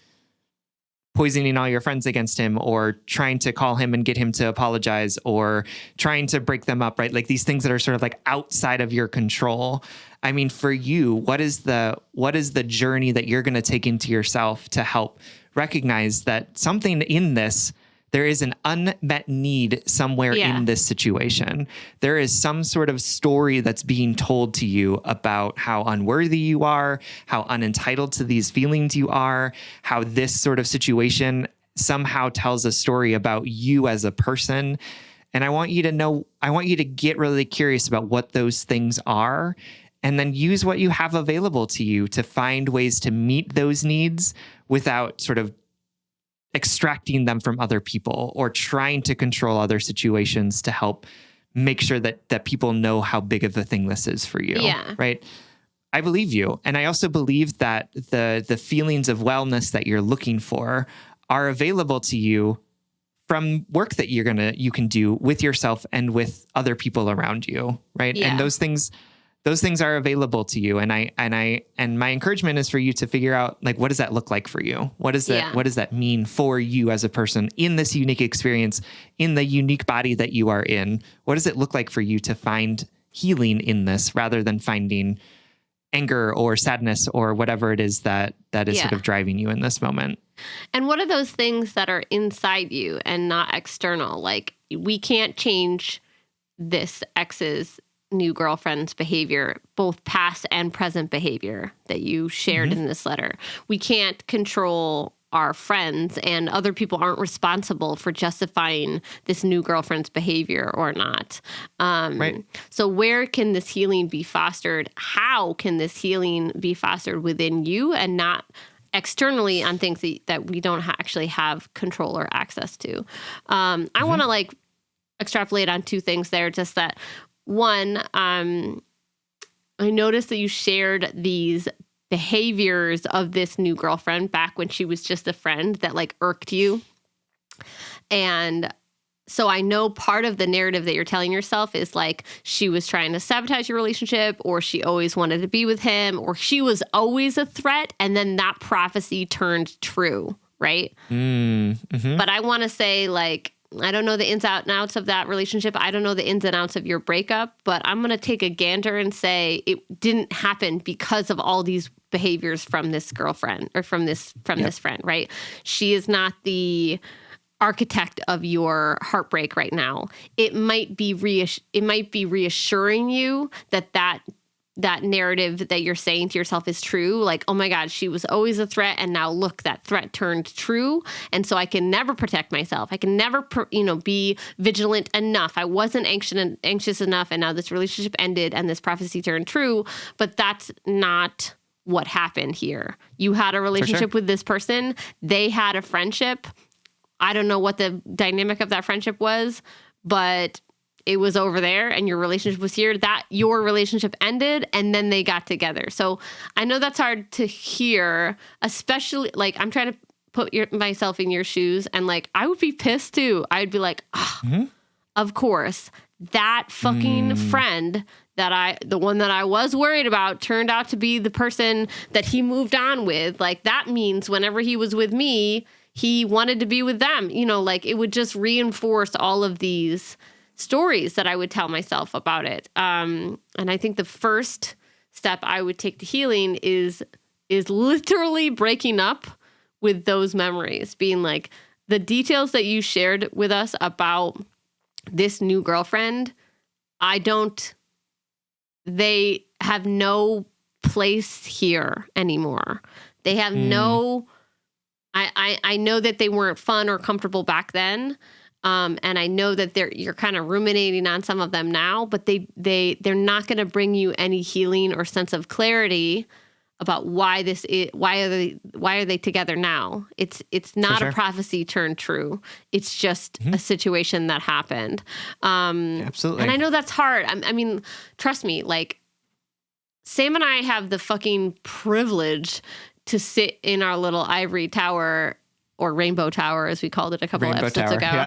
poisoning all your friends against him or trying to call him and get him to apologize or trying to break them up, right? Like these things that are sort of like outside of your control. I mean, for you, what is the journey that you're going to take into yourself to help recognize that something in this, there is an unmet need somewhere in this situation. There is some sort of story that's being told to you about how unworthy you are, how unentitled to these feelings you are, how this sort of situation somehow tells a story about you as a person. And I want you to get really curious about what those things are, and then use what you have available to you to find ways to meet those needs without sort of extracting them from other people or trying to control other situations to help make sure that people know how big of a thing this is for you. Yeah. Right. I believe you. And I also believe that the feelings of wellness that you're looking for are available to you from work that you can do with yourself and with other people around you. Right. Yeah. And those things are available to you. And my encouragement is for you to figure out, like, what does that look like for you? What does that mean for you as a person in this unique experience, in the unique body that you are in? What does it look like for you to find healing in this rather than finding anger or sadness or whatever it is that is sort of driving you in this moment? And what are those things that are inside you and not external? Like, we can't change this ex's new girlfriend's behavior, both past and present behavior that you shared in this letter. We can't control our friends, and other people aren't responsible for justifying this new girlfriend's behavior or not. Right. So where can this healing be fostered? How can this healing be fostered within you and not externally on things that we don't actually have control or access to? I want to extrapolate on two things there, just that one, I noticed that you shared these behaviors of this new girlfriend back when she was just a friend that irked you. And so I know part of the narrative that you're telling yourself is she was trying to sabotage your relationship, or she always wanted to be with him, or she was always a threat. And then that prophecy turned true. Right. Mm-hmm. But I want to say I don't know the ins and outs of that relationship. I don't know the ins and outs of your breakup, but I'm going to take a gander and say it didn't happen because of all these behaviors from this girlfriend or from this friend, right? She is not the architect of your heartbreak right now. It might be reassuring you that narrative that you're saying to yourself is true. Like, oh my God, she was always a threat. And now look, that threat turned true. And so I can never protect myself. I can never, be vigilant enough. I wasn't anxious enough. And now this relationship ended and this prophecy turned true. But that's not what happened here. You had a relationship with this person. They had a friendship. I don't know what the dynamic of that friendship was, but it was over there and your relationship was here. That your relationship ended and then they got together. So I know that's hard to hear, especially I'm trying to put myself in your shoes, and I would be pissed too. I'd be like, of course, that fucking friend the one that I was worried about turned out to be the person that he moved on with. That means whenever he was with me, he wanted to be with them. It would just reinforce all of these stories that I would tell myself about it. And I think the first step I would take to healing is literally breaking up with those memories, being like, the details that you shared with us about this new girlfriend, they have no place here anymore. They have no, I know that they weren't fun or comfortable back then. And I know that you're kind of ruminating on some of them now, but they're not going to bring you any healing or sense of clarity about why are they together now. It's not a prophecy turned true. It's just a situation that happened. Absolutely. And I know that's hard. I mean, trust me, like Sam and I have the fucking privilege to sit in our little ivory tower, or rainbow tower, as we called it a couple of episodes ago,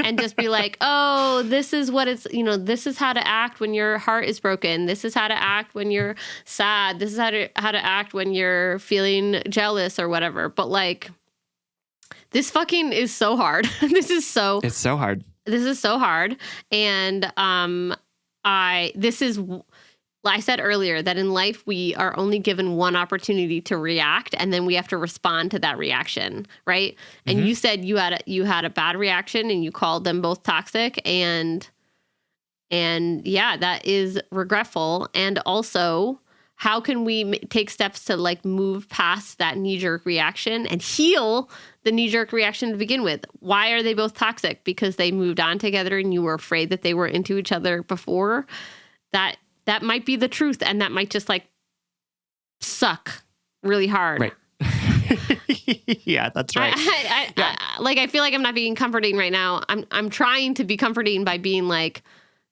and just be like, oh, this is what it's, this is how to act when your heart is broken. This is how to act when you're sad. This is how to act when you're feeling jealous or whatever. But like, this fucking is so hard. It's so hard. This is so hard. And I said earlier that in life, we are only given one opportunity to react, and then we have to respond to that reaction, right? And you said you had a bad reaction, and you called them both toxic, and yeah, that is regretful. And also, how can we take steps to like move past that knee-jerk reaction and heal the knee-jerk reaction to begin with? Why are they both toxic? Because they moved on together, and you were afraid that they were into each other before. That might be the truth, and that might just like suck really hard. Right. Yeah, that's right. I feel like I'm not being comforting right now. I'm trying to be comforting by being like,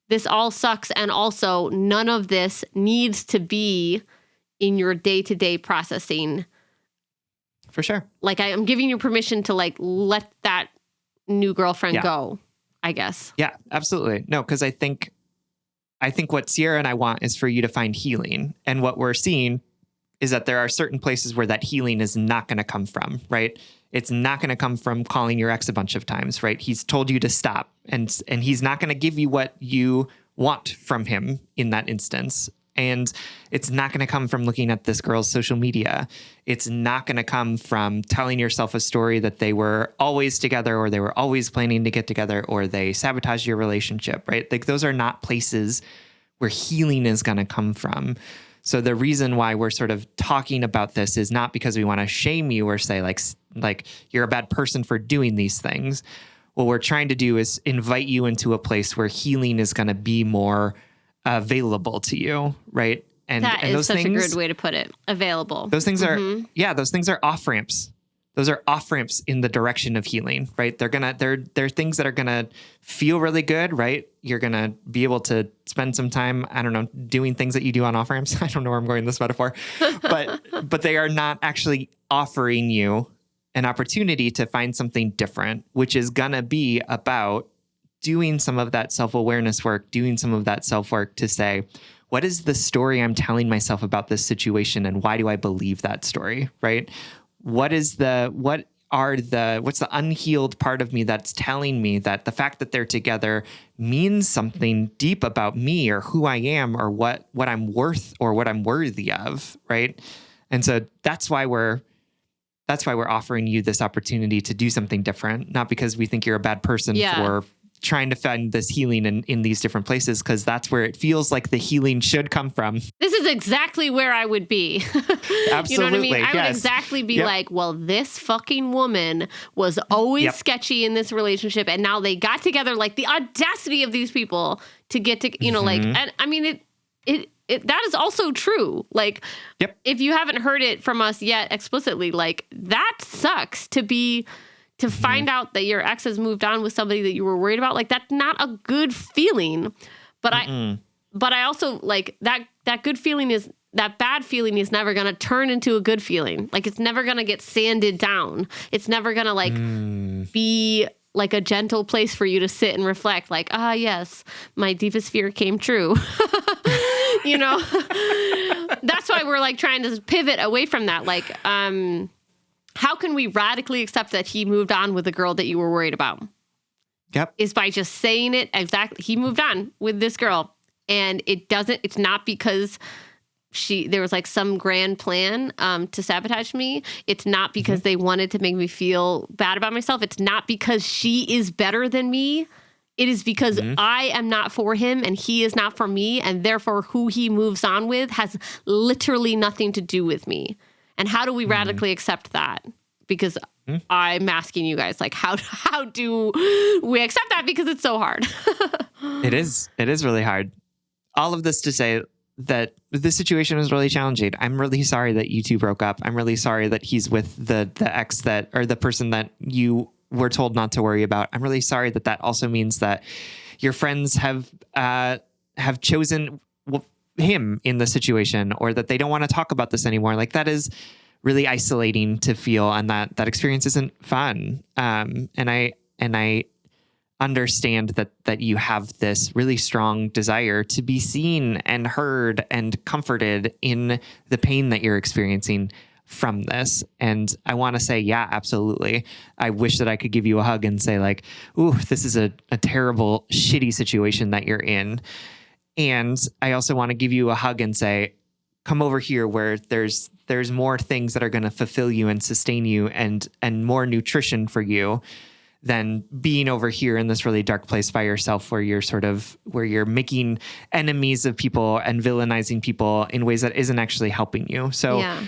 this all sucks, and also none of this needs to be in your day-to-day processing. For sure. Like I'm giving you permission to like let that new girlfriend go, I guess. Yeah, absolutely. No, because I think what Sierra and I want is for you to find healing. And what we're seeing is that there are certain places where that healing is not going to come from, right? It's not going to come from calling your ex a bunch of times, right? He's told you to stop, and he's not going to give you what you want from him in that instance. And it's not going to come from looking at this girl's social media. It's not going to come from telling yourself a story that they were always together, or they were always planning to get together, or they sabotaged your relationship, right? Like those are not places where healing is going to come from. So the reason why we're sort of talking about this is not because we want to shame you or say like you're a bad person for doing these things. What we're trying to do is invite you into a place where healing is going to be more available to you, right? And that is those such things, a good way to put it. Available. Those things are, those things are off ramps. Those are off ramps in the direction of healing, right? They're things that are gonna feel really good, right? You're gonna be able to spend some time, I don't know, doing things that you do on off ramps. I don't know where I'm going with this metaphor, but they are not actually offering you an opportunity to find something different, which is gonna be about doing some of that self-awareness work, doing some of that self-work to say, what is the story I'm telling myself about this situation, and why do I believe that story, right? What's the unhealed part of me that's telling me that the fact that they're together means something deep about me or who I am or what I'm worth or what I'm worthy of, right? And so that's why we're offering you this opportunity to do something different, not because we think you're a bad person for trying to find this healing in these different places, because that's where it feels like the healing should come from. This is exactly where I would be. Absolutely. You know what I mean? I would exactly be like, well, this fucking woman was always sketchy in this relationship, and now they got together. Like the audacity of these people to get to, like, and I mean, it that is also true. Like, if you haven't heard it from us yet explicitly, like that sucks to find out that your ex has moved on with somebody that you were worried about. Like that's not a good feeling. But I also like that good feeling is, that bad feeling is never going to turn into a good feeling. Like it's never going to get sanded down. It's never going to like be like a gentle place for you to sit and reflect like, yes, my deepest fear came true. That's why we're like trying to pivot away from that. Like, how can we radically accept that he moved on with the girl that you were worried about? Is by just saying it exactly. He moved on with this girl, and it's not because there was like some grand plan to sabotage me. It's not because they wanted to make me feel bad about myself. It's not because she is better than me. It is because I am not for him and he is not for me. And therefore who he moves on with has literally nothing to do with me. And how do we radically accept that? Because I'm asking you guys, like, how do we accept that? Because it's so hard. It is really hard. All of this to say that this situation was really challenging. I'm really sorry that you two broke up. I'm really sorry that he's with the ex or the person that you were told not to worry about. I'm really sorry that also means that your friends have chosen him in the situation, or that they don't want to talk about this anymore. Like, that is really isolating to feel, and that experience isn't fun. And I understand that you have this really strong desire to be seen and heard and comforted in the pain that you're experiencing from this. And I want to say, yeah, absolutely. I wish that I could give you a hug and say, like, ooh, this is a terrible, shitty situation that you're in. And I also want to give you a hug and say, come over here where there's more things that are going to fulfill you and sustain you and more nutrition for you than being over here in this really dark place by yourself, where you're making enemies of people and villainizing people in ways that isn't actually helping you. So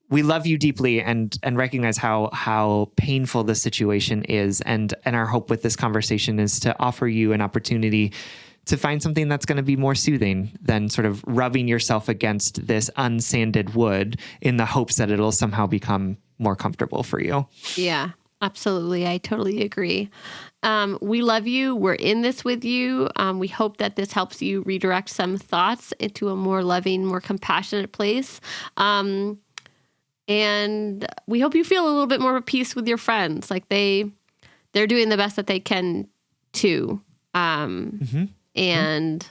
we love you deeply and recognize how painful the situation is. And our hope with this conversation is to offer you an opportunity to find something that's going to be more soothing than sort of rubbing yourself against this unsanded wood in the hopes that it'll somehow become more comfortable for you. Yeah, absolutely. I totally agree. We love you. We're in this with you. We hope that this helps you redirect some thoughts into a more loving, more compassionate place. And we hope you feel a little bit more at peace with your friends. Like they're doing the best that they can too. And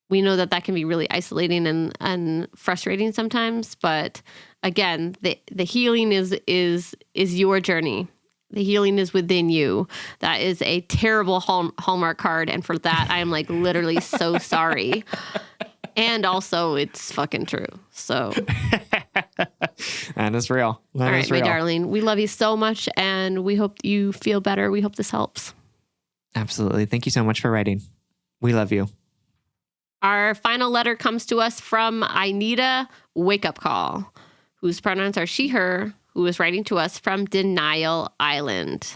we know that can be really isolating and frustrating sometimes. But again, the healing is your journey. The healing is within you. That is a terrible Hallmark card. And for that, I am like literally so sorry. And also it's fucking true. So that is real. All right, my darling, we love you so much and we hope you feel better. We hope this helps. Absolutely. Thank you so much for writing. We love you. Our final letter comes to us from Inita Wake Up Call, whose pronouns are she, her, who is writing to us from Denial Island.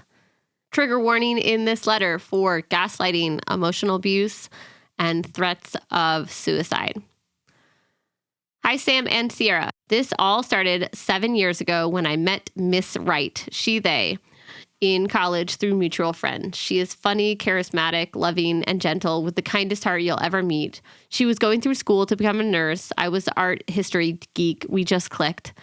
Trigger warning in this letter for gaslighting, emotional abuse, and threats of suicide. Hi, Sam and Sierra. This all started 7 years ago when I met Miss Wright, they, in college through mutual friends. She is funny, charismatic, loving, and gentle with the kindest heart you'll ever meet. She was going through school to become a nurse. I was the art history geek. We just clicked.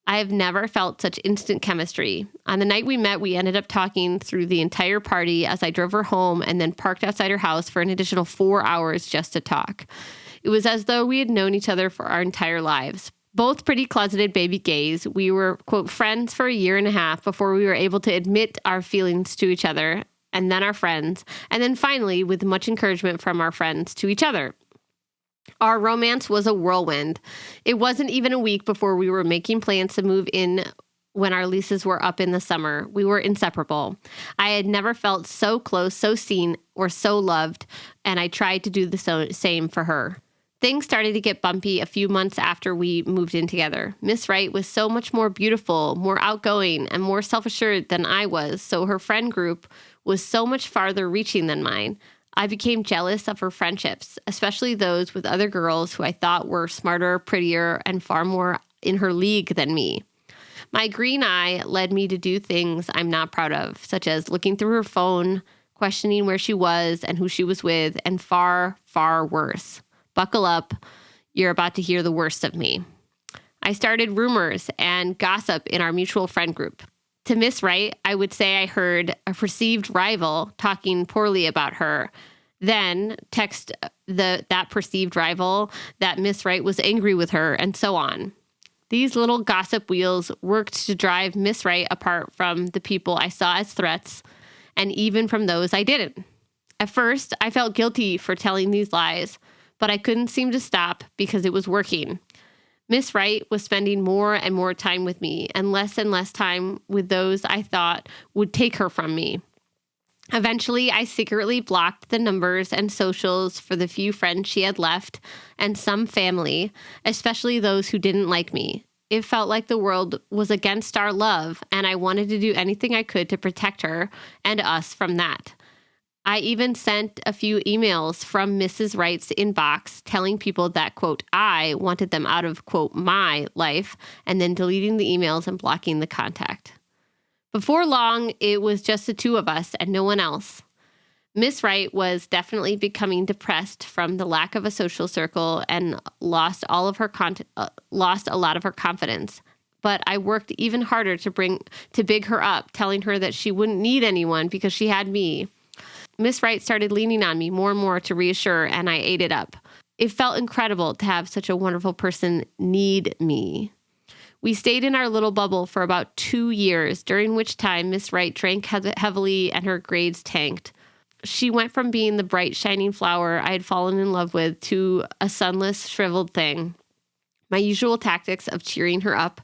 I have never felt such instant chemistry. On the night we met, we ended up talking through the entire party as I drove her home and then parked outside her house for an additional 4 hours just to talk. It was as though we had known each other for our entire lives. Both pretty closeted baby gays. We were, quote, friends for a year and a half before we were able to admit our feelings to each other, and then our friends, and then finally, with much encouragement from our friends, to each other. Our romance was a whirlwind. It wasn't even a week before we were making plans to move in when our leases were up in the summer. We were inseparable. I had never felt so close, so seen, or so loved, and I tried to do the same for her. Things started to get bumpy a few months after we moved in together. Miss Wright was so much more beautiful, more outgoing, and more self-assured than I was, so her friend group was so much farther reaching than mine. I became jealous of her friendships, especially those with other girls who I thought were smarter, prettier, and far more in her league than me. My green eye led me to do things I'm not proud of, such as looking through her phone, questioning where she was and who she was with, and far, far worse. Buckle up. You're about to hear the worst of me. I started rumors and gossip in our mutual friend group. To Miss Wright, I would say I heard a perceived rival talking poorly about her, then text that perceived rival that Miss Wright was angry with her, and so on. These little gossip wheels worked to drive Miss Wright apart from the people I saw as threats, and even from those I didn't. At first, I felt guilty for telling these lies, but I couldn't seem to stop because it was working. Miss Wright was spending more and more time with me and less time with those I thought would take her from me. Eventually, I secretly blocked the numbers and socials for the few friends she had left and some family, especially those who didn't like me. It felt like the world was against our love, and I wanted to do anything I could to protect her and us from that. I even sent a few emails from Mrs. Wright's inbox telling people that, quote, I wanted them out of, quote, my life, and then deleting the emails and blocking the contact. Before long, it was just the two of us and no one else. Miss Wright was definitely becoming depressed from the lack of a social circle and lost a lot of her confidence. But I worked even harder to big her up, telling her that she wouldn't need anyone because she had me. Miss Wright started leaning on me more and more to reassure, and I ate it up. It felt incredible to have such a wonderful person need me. We stayed in our little bubble for about 2 years, during which time Miss Wright drank heavily and her grades tanked. She went from being the bright, shining flower I had fallen in love with to a sunless, shriveled thing. My usual tactics of cheering her up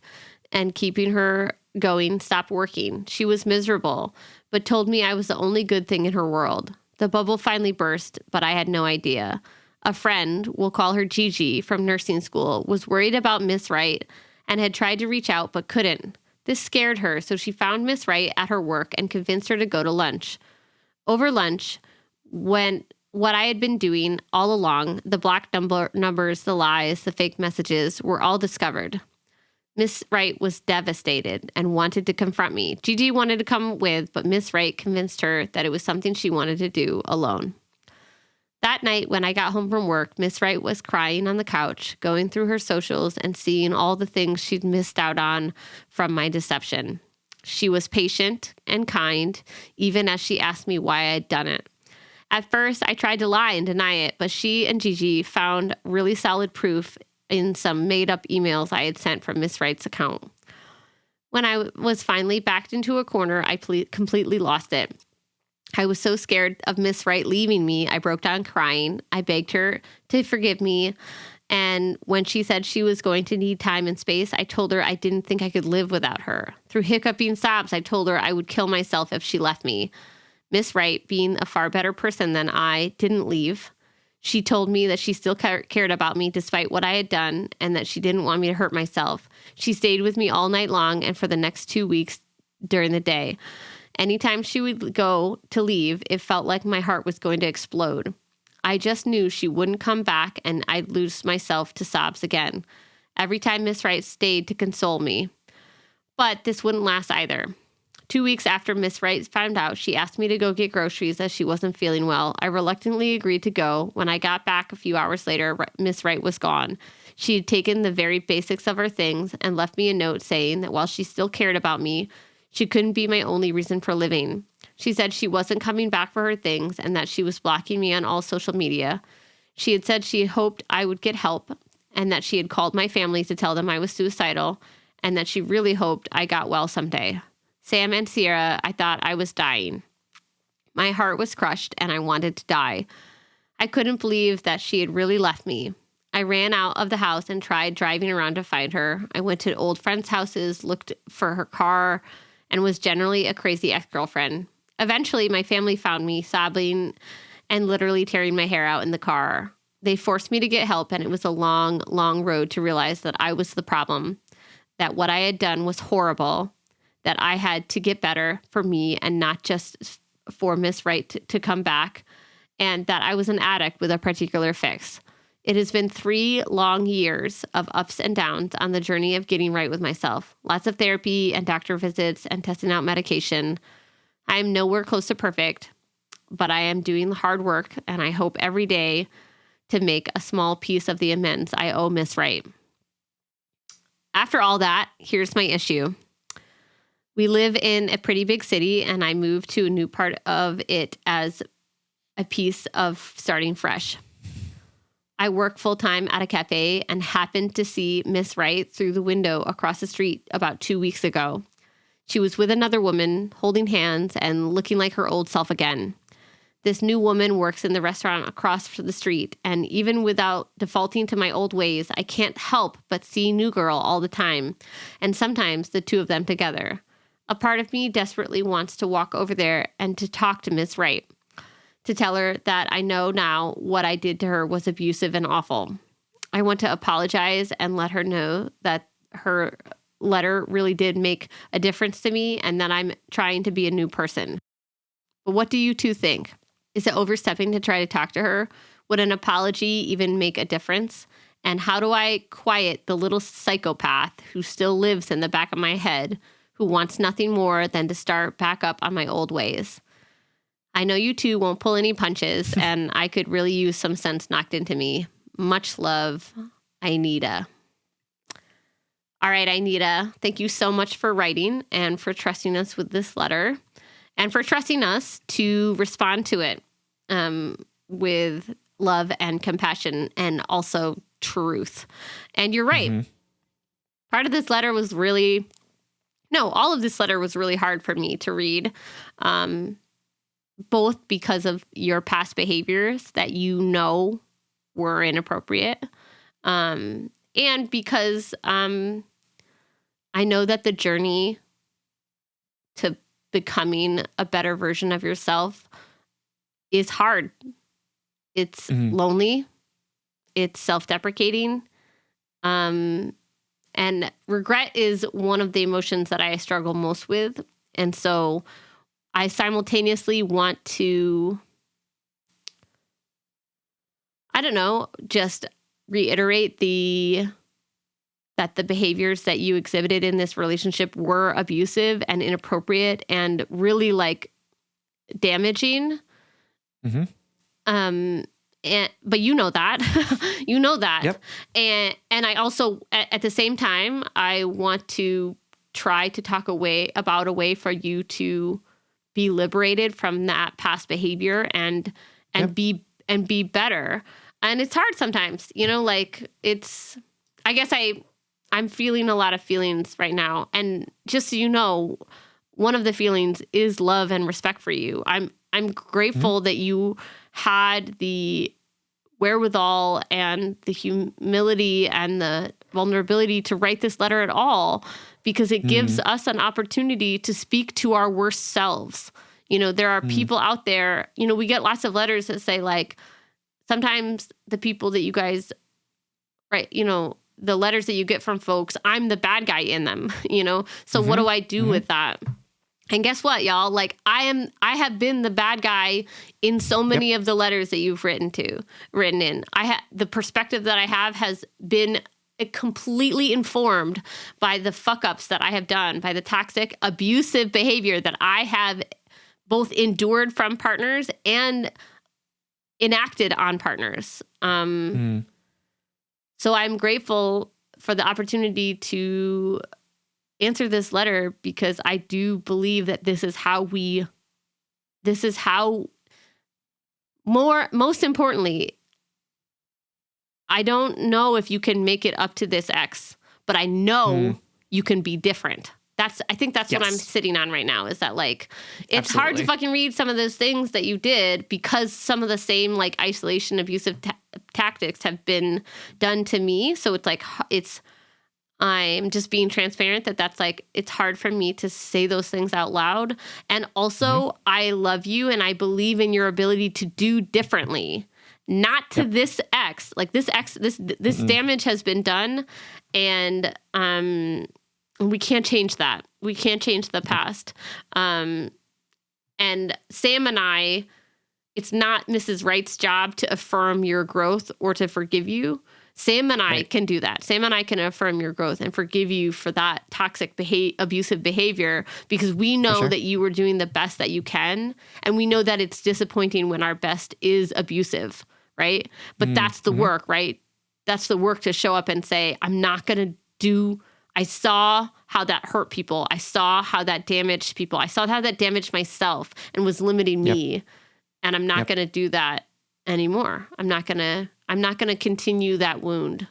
and keeping her going stopped working. She was miserable, but told me I was the only good thing in her world. The bubble finally burst, but I had no idea. A friend, we'll call her Gigi, from nursing school, was worried about Miss Wright and had tried to reach out but couldn't. This scared her, so she found Miss Wright at her work and convinced her to go to lunch. Over lunch, when what I had been doing all along, the blocked numbers, the lies, the fake messages, were all discovered. Miss Wright was devastated and wanted to confront me. Gigi wanted to come with, but Miss Wright convinced her that it was something she wanted to do alone. That night, when I got home from work, Miss Wright was crying on the couch, going through her socials and seeing all the things she'd missed out on from my deception. She was patient and kind, even as she asked me why I had done it. At first, I tried to lie and deny it, but she and Gigi found really solid proof in some made-up emails I had sent from Miss Wright's account. When I was finally backed into a corner, I completely lost it. I was so scared of Miss Wright leaving me, I broke down crying. I begged her to forgive me, and when she said she was going to need time and space, I told her I didn't think I could live without her. Through hiccuping sobs, I told her I would kill myself if she left me. Miss Wright, being a far better person than I, didn't leave. She told me that she still cared about me despite what I had done and that she didn't want me to hurt myself. She stayed with me all night long and for the next 2 weeks during the day. Anytime she would go to leave, it felt like my heart was going to explode. I just knew she wouldn't come back and I'd lose myself to sobs again. Every time Miss Wright stayed to console me. But this wouldn't last either. 2 weeks after Miss Wright found out, she asked me to go get groceries as she wasn't feeling well. I reluctantly agreed to go. When I got back a few hours later, Miss Wright was gone. She had taken the very basics of her things and left me a note saying that while she still cared about me, she couldn't be my only reason for living. She said she wasn't coming back for her things and that she was blocking me on all social media. She had said she hoped I would get help and that she had called my family to tell them I was suicidal and that she really hoped I got well someday. Sam and Sierra, I thought I was dying. My heart was crushed and I wanted to die. I couldn't believe that she had really left me. I ran out of the house and tried driving around to find her. I went to old friends' houses, looked for her car, and was generally a crazy ex-girlfriend. Eventually, my family found me sobbing and literally tearing my hair out in the car. They forced me to get help, and it was a long, long road to realize that I was the problem, that what I had done was horrible, that I had to get better for me and not just for Miss Wright to come back, and that I was an addict with a particular fix. It has been 3 long years of ups and downs on the journey of getting right with myself. Lots of therapy and doctor visits and testing out medication. I am nowhere close to perfect, but I am doing the hard work, and I hope every day to make a small piece of the amends I owe Miss Wright. After all that, here's my issue. We live in a pretty big city, and I moved to a new part of it as a piece of starting fresh. I work full-time at a cafe and happened to see Miss Wright through the window across the street about 2 weeks ago. She was with another woman, holding hands and looking like her old self again. This new woman works in the restaurant across the street, and even without defaulting to my old ways, I can't help but see New Girl all the time, and sometimes the two of them together. A part of me desperately wants to walk over there and to talk to Miss Wright, to tell her that I know now what I did to her was abusive and awful. I want to apologize and let her know that her letter really did make a difference to me and that I'm trying to be a new person. But what do you two think? Is it overstepping to try to talk to her? Would an apology even make a difference? And how do I quiet the little psychopath who still lives in the back of my head, who wants nothing more than to start back up on my old ways? I know you two won't pull any punches, and I could really use some sense knocked into me. Much love, Anita. All right, Anita, thank you so much for writing and for trusting us with this letter and for trusting us to respond to it with love and compassion and also truth. And you're right. Mm-hmm. Part of this letter was all of this letter was really hard for me to read, both because of your past behaviors that you know were inappropriate, and because I know that the journey to becoming a better version of yourself is hard. It's lonely. It's self-deprecating. And regret is one of the emotions that I struggle most with. And so I simultaneously want to, just reiterate that the behaviors that you exhibited in this relationship were abusive and inappropriate and really damaging. Mm-hmm. But you know that, Yep. And I also, at the same time, I want to try to talk about a way for you to be liberated from that past behavior and yep. be better. And it's hard sometimes, I guess I'm feeling a lot of feelings right now. And just so you know, one of the feelings is love and respect for you. I'm grateful that you had the wherewithal and the humility and the vulnerability to write this letter at all, because it gives us an opportunity to speak to our worst selves. There are people out there, we get lots of letters that say sometimes the people that you guys write, the letters that you get from folks, I'm the bad guy in them, So what do I do with that? And guess what, y'all? I have been the bad guy in so many of the letters that you've written in. The perspective that I have has been completely informed by the fuck ups that I have done, by the toxic, abusive behavior that I have both endured from partners and enacted on partners. So I'm grateful for the opportunity to answer this letter, because I do believe that most importantly, I don't know if you can make it up to this ex, but I know you can be different. I think that's what I'm sitting on right now, is that it's hard to fucking read some of those things that you did, because some of the same isolation abusive tactics have been done to me. So I'm just being transparent that's it's hard for me to say those things out loud. And also I love you and I believe in your ability to do differently, not to this ex, this damage has been done. And, we can't change that. We can't change the past. And Sam and I, it's not Mrs. Wright's job to affirm your growth or to forgive you. Sam and I can do that. Sam and I can affirm your growth and forgive you for that toxic, abusive behavior, because we know that you were doing the best that you can. And we know that it's disappointing when our best is abusive, right? But that's the work, right? That's the work to show up and say, I saw how that hurt people. I saw how that damaged people. I saw how that damaged myself and was limiting me. And I'm not going to do that anymore. I'm not going to continue that wound.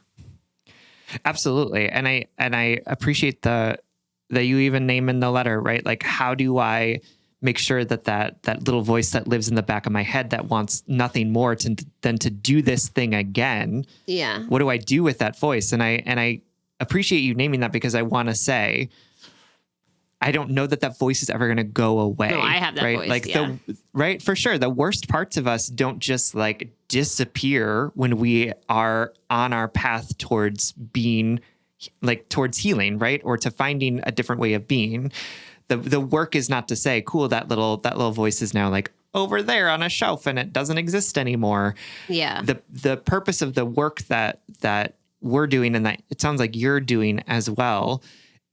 Absolutely. And I appreciate that you even name in the letter, right? How do I make sure that that little voice that lives in the back of my head that wants nothing more than to do this thing again. Yeah. What do I do with that voice? And I appreciate you naming that, because I want to say, I don't know that voice is ever going to go away. No, I have that right? voice. Like yeah. right, for sure. The worst parts of us don't just like disappear when we are on our path towards being towards healing, right? Or to finding a different way of being. The work is not to say, cool, that little voice is now like over there on a shelf and it doesn't exist anymore. Yeah. The purpose of the work that we're doing, and that it sounds like you're doing as well,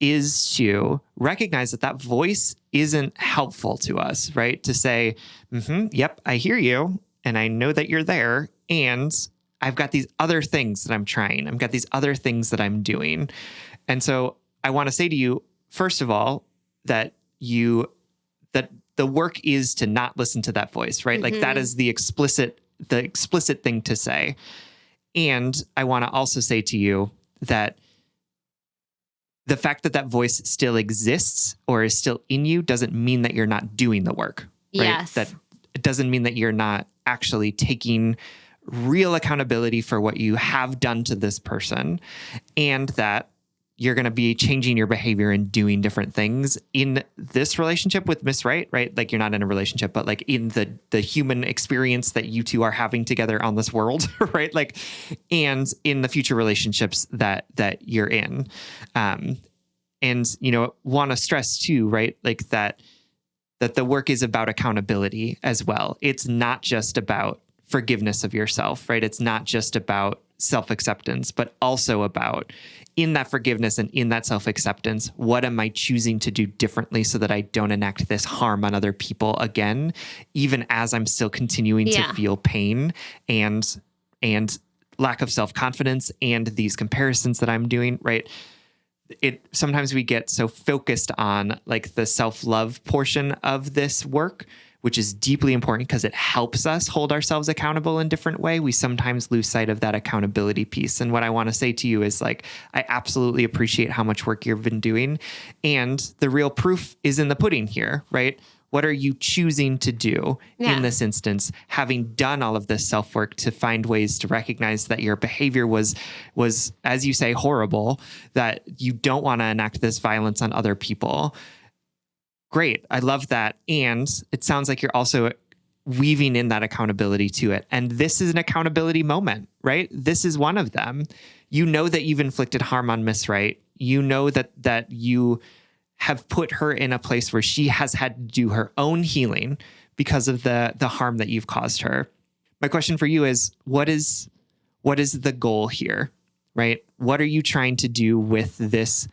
is to recognize that voice isn't helpful to us, right? To say, yep, I hear you and I know that you're there, and I've got these other things that I'm trying. I've got these other things that I'm doing. And so I want to say to you, first of all, that the work is to not listen to that voice, right? Like that is the explicit thing to say. And I want to also say to you that the fact that voice still exists or is still in you doesn't mean that you're not doing the work, right? Yes. That it doesn't mean that you're not actually taking real accountability for what you have done to this person, and that you're going to be changing your behavior and doing different things in this relationship with Miss Right, right? Like you're not in a relationship, but like in the human experience that you two are having together on this world, right? Like, and in the future relationships that you're in. And, want to stress too, right? Like that the work is about accountability as well. It's not just about forgiveness of yourself, right? It's not just about self-acceptance, but also about, in that forgiveness and in that self-acceptance, what am I choosing to do differently so that I don't enact this harm on other people again, even as I'm still continuing to feel pain and lack of self-confidence and these comparisons that I'm doing, right? Sometimes we get so focused on like the self-love portion of this work, which is deeply important because it helps us hold ourselves accountable in different way. We sometimes lose sight of that accountability piece. And what I want to say to you is like, I absolutely appreciate how much work you've been doing. And the real proof is in the pudding here, right? What are you choosing to do in this instance, having done all of this self-work to find ways to recognize that your behavior was, as you say, horrible, that you don't want to enact this violence on other people? Great. I love that. And it sounds like you're also weaving in that accountability to it. And this is an accountability moment, right? This is one of them. You know that you've inflicted harm on Miss Right. You know that you have put her in a place where she has had to do her own healing because of the harm that you've caused her. My question for you is, what is the goal here, right? What are you trying to do with this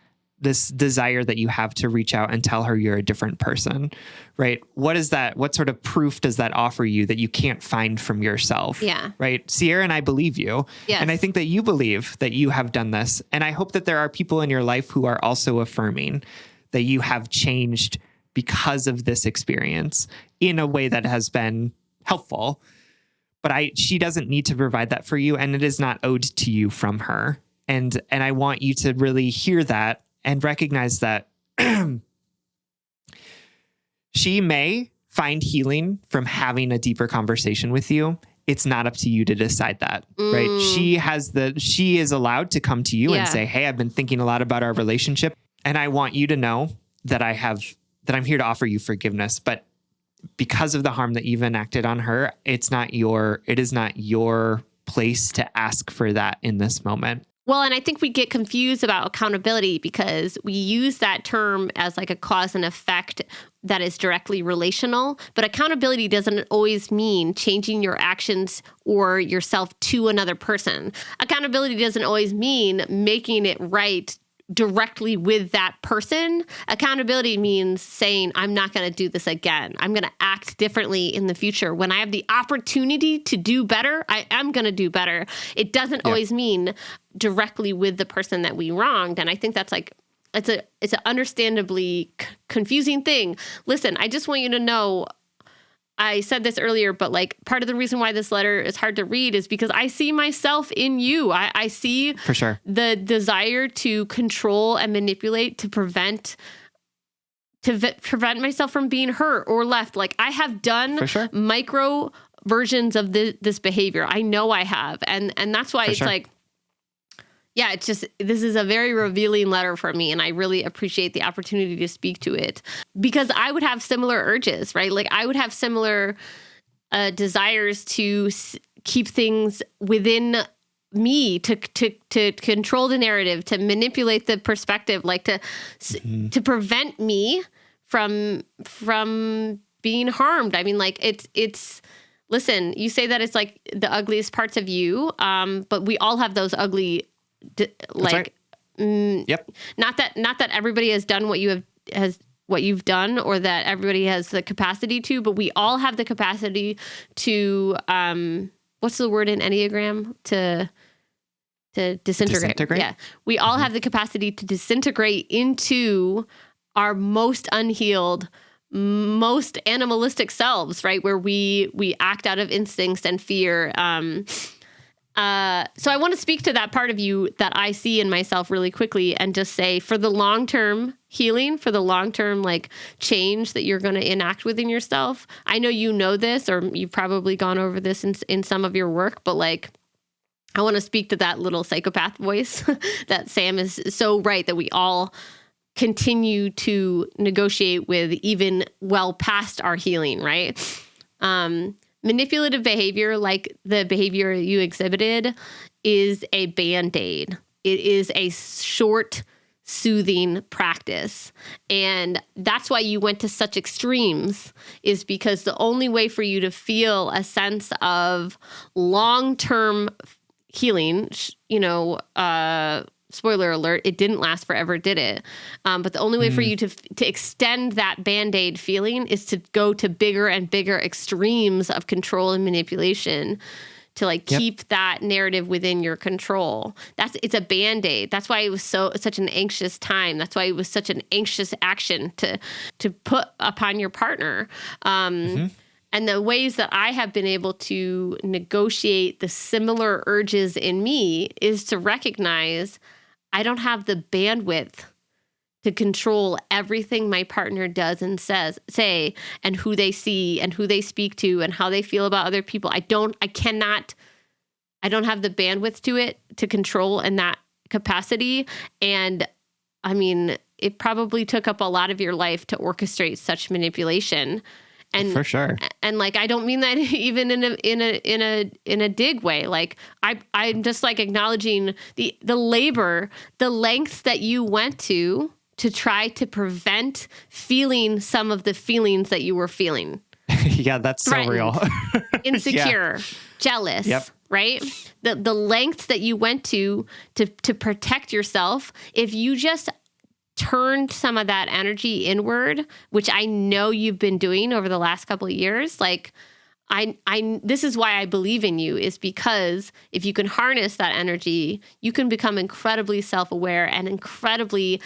desire that you have to reach out and tell her you're a different person, right? What is that? What sort of proof does that offer you that you can't find from yourself? Yeah. Right. Sierra and I believe you. Yes. And I think that you believe that you have done this. And I hope that there are people in your life who are also affirming that you have changed because of this experience in a way that has been helpful. But she doesn't need to provide that for you, and it is not owed to you from her. And I want you to really hear that and recognize that she may find healing from having a deeper conversation with you. It's not up to you to decide that, right? She is allowed to come to you and say, hey, I've been thinking a lot about our relationship, and I want you to know that I'm here to offer you forgiveness. But because of the harm that you've enacted on her, it is not your place to ask for that in this moment. Well, and I think we get confused about accountability because we use that term as like a cause and effect that is directly relational. But accountability doesn't always mean changing your actions or yourself to another person. Accountability doesn't always mean making it right directly with that person. Accountability means saying, I'm not going to do this again. I'm going to act differently in the future. When I have the opportunity to do better, I am going to do better. It doesn't always mean directly with the person that we wronged. And I think that's like, it's an understandably confusing thing. Listen, I just want you to know, I said this earlier, but like part of the reason why this letter is hard to read is because I see myself in you. I see for sure the desire to control and manipulate to prevent prevent myself from being hurt or left. Like I have done For sure. micro versions of this behavior. I know I have. And that's why For it's sure. like, yeah, it's just, this is a very revealing letter for me. And I really appreciate the opportunity to speak to it because I would have similar urges, right? Like I would have similar desires to keep things within me, to control the narrative, to manipulate the perspective, like to prevent me from being harmed. I mean, like it's listen, you say that it's like the ugliest parts of you, but we all have those ugly, like, right. Yep. Not that everybody has done what you've done, or that everybody has the capacity to, but we all have the capacity to, what's the word in Enneagram? To disintegrate. Yeah. We all have the capacity to disintegrate into our most unhealed, most animalistic selves, right? Where we act out of instincts and fear. So I want to speak to that part of you that I see in myself really quickly and just say, for the long-term healing, for the long-term like change that you're going to enact within yourself. I know you know this, or you've probably gone over this in some of your work, but like, I want to speak to that little psychopath voice that Sam is so right, that we all continue to negotiate with even well past our healing, right? Manipulative behavior, like the behavior you exhibited, is a Band-Aid. It is a short, soothing practice. And that's why you went to such extremes, is because the only way for you to feel a sense of long-term healing, spoiler alert, it didn't last forever, did it? But the only way for you to extend that Band-Aid feeling is to go to bigger and bigger extremes of control and manipulation to like keep that narrative within your control. It's a Band-Aid. That's why it was such an anxious time. That's why it was such an anxious action to put upon your partner. And the ways that I have been able to negotiate the similar urges in me is to recognize I don't have the bandwidth to control everything my partner does and say, and who they see and who they speak to and how they feel about other people. I don't have the bandwidth to control in that capacity. And I mean, it probably took up a lot of your life to orchestrate such manipulation. And for sure. And like, I don't mean that even in a dig way. Like I'm just like acknowledging the labor, the lengths that you went to try to prevent feeling some of the feelings that you were feeling. Yeah, that's so real. Insecure, jealous, right? The lengths that you went to protect yourself. If you just turned some of that energy inward, which I know you've been doing over the last couple of years, like this is why I believe in you, is because if you can harness that energy, you can become incredibly self-aware and incredibly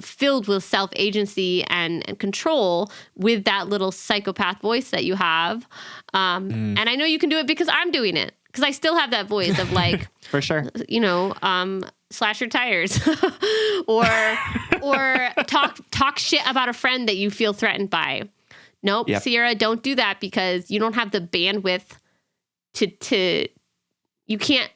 filled with self-agency and control with that little psychopath voice that you have. And I know you can do it because I'm doing it, because I still have that voice of like, for sure, slash your tires or talk shit about a friend that you feel threatened by. Nope. Sierra, don't do that, because you don't have the bandwidth you can't,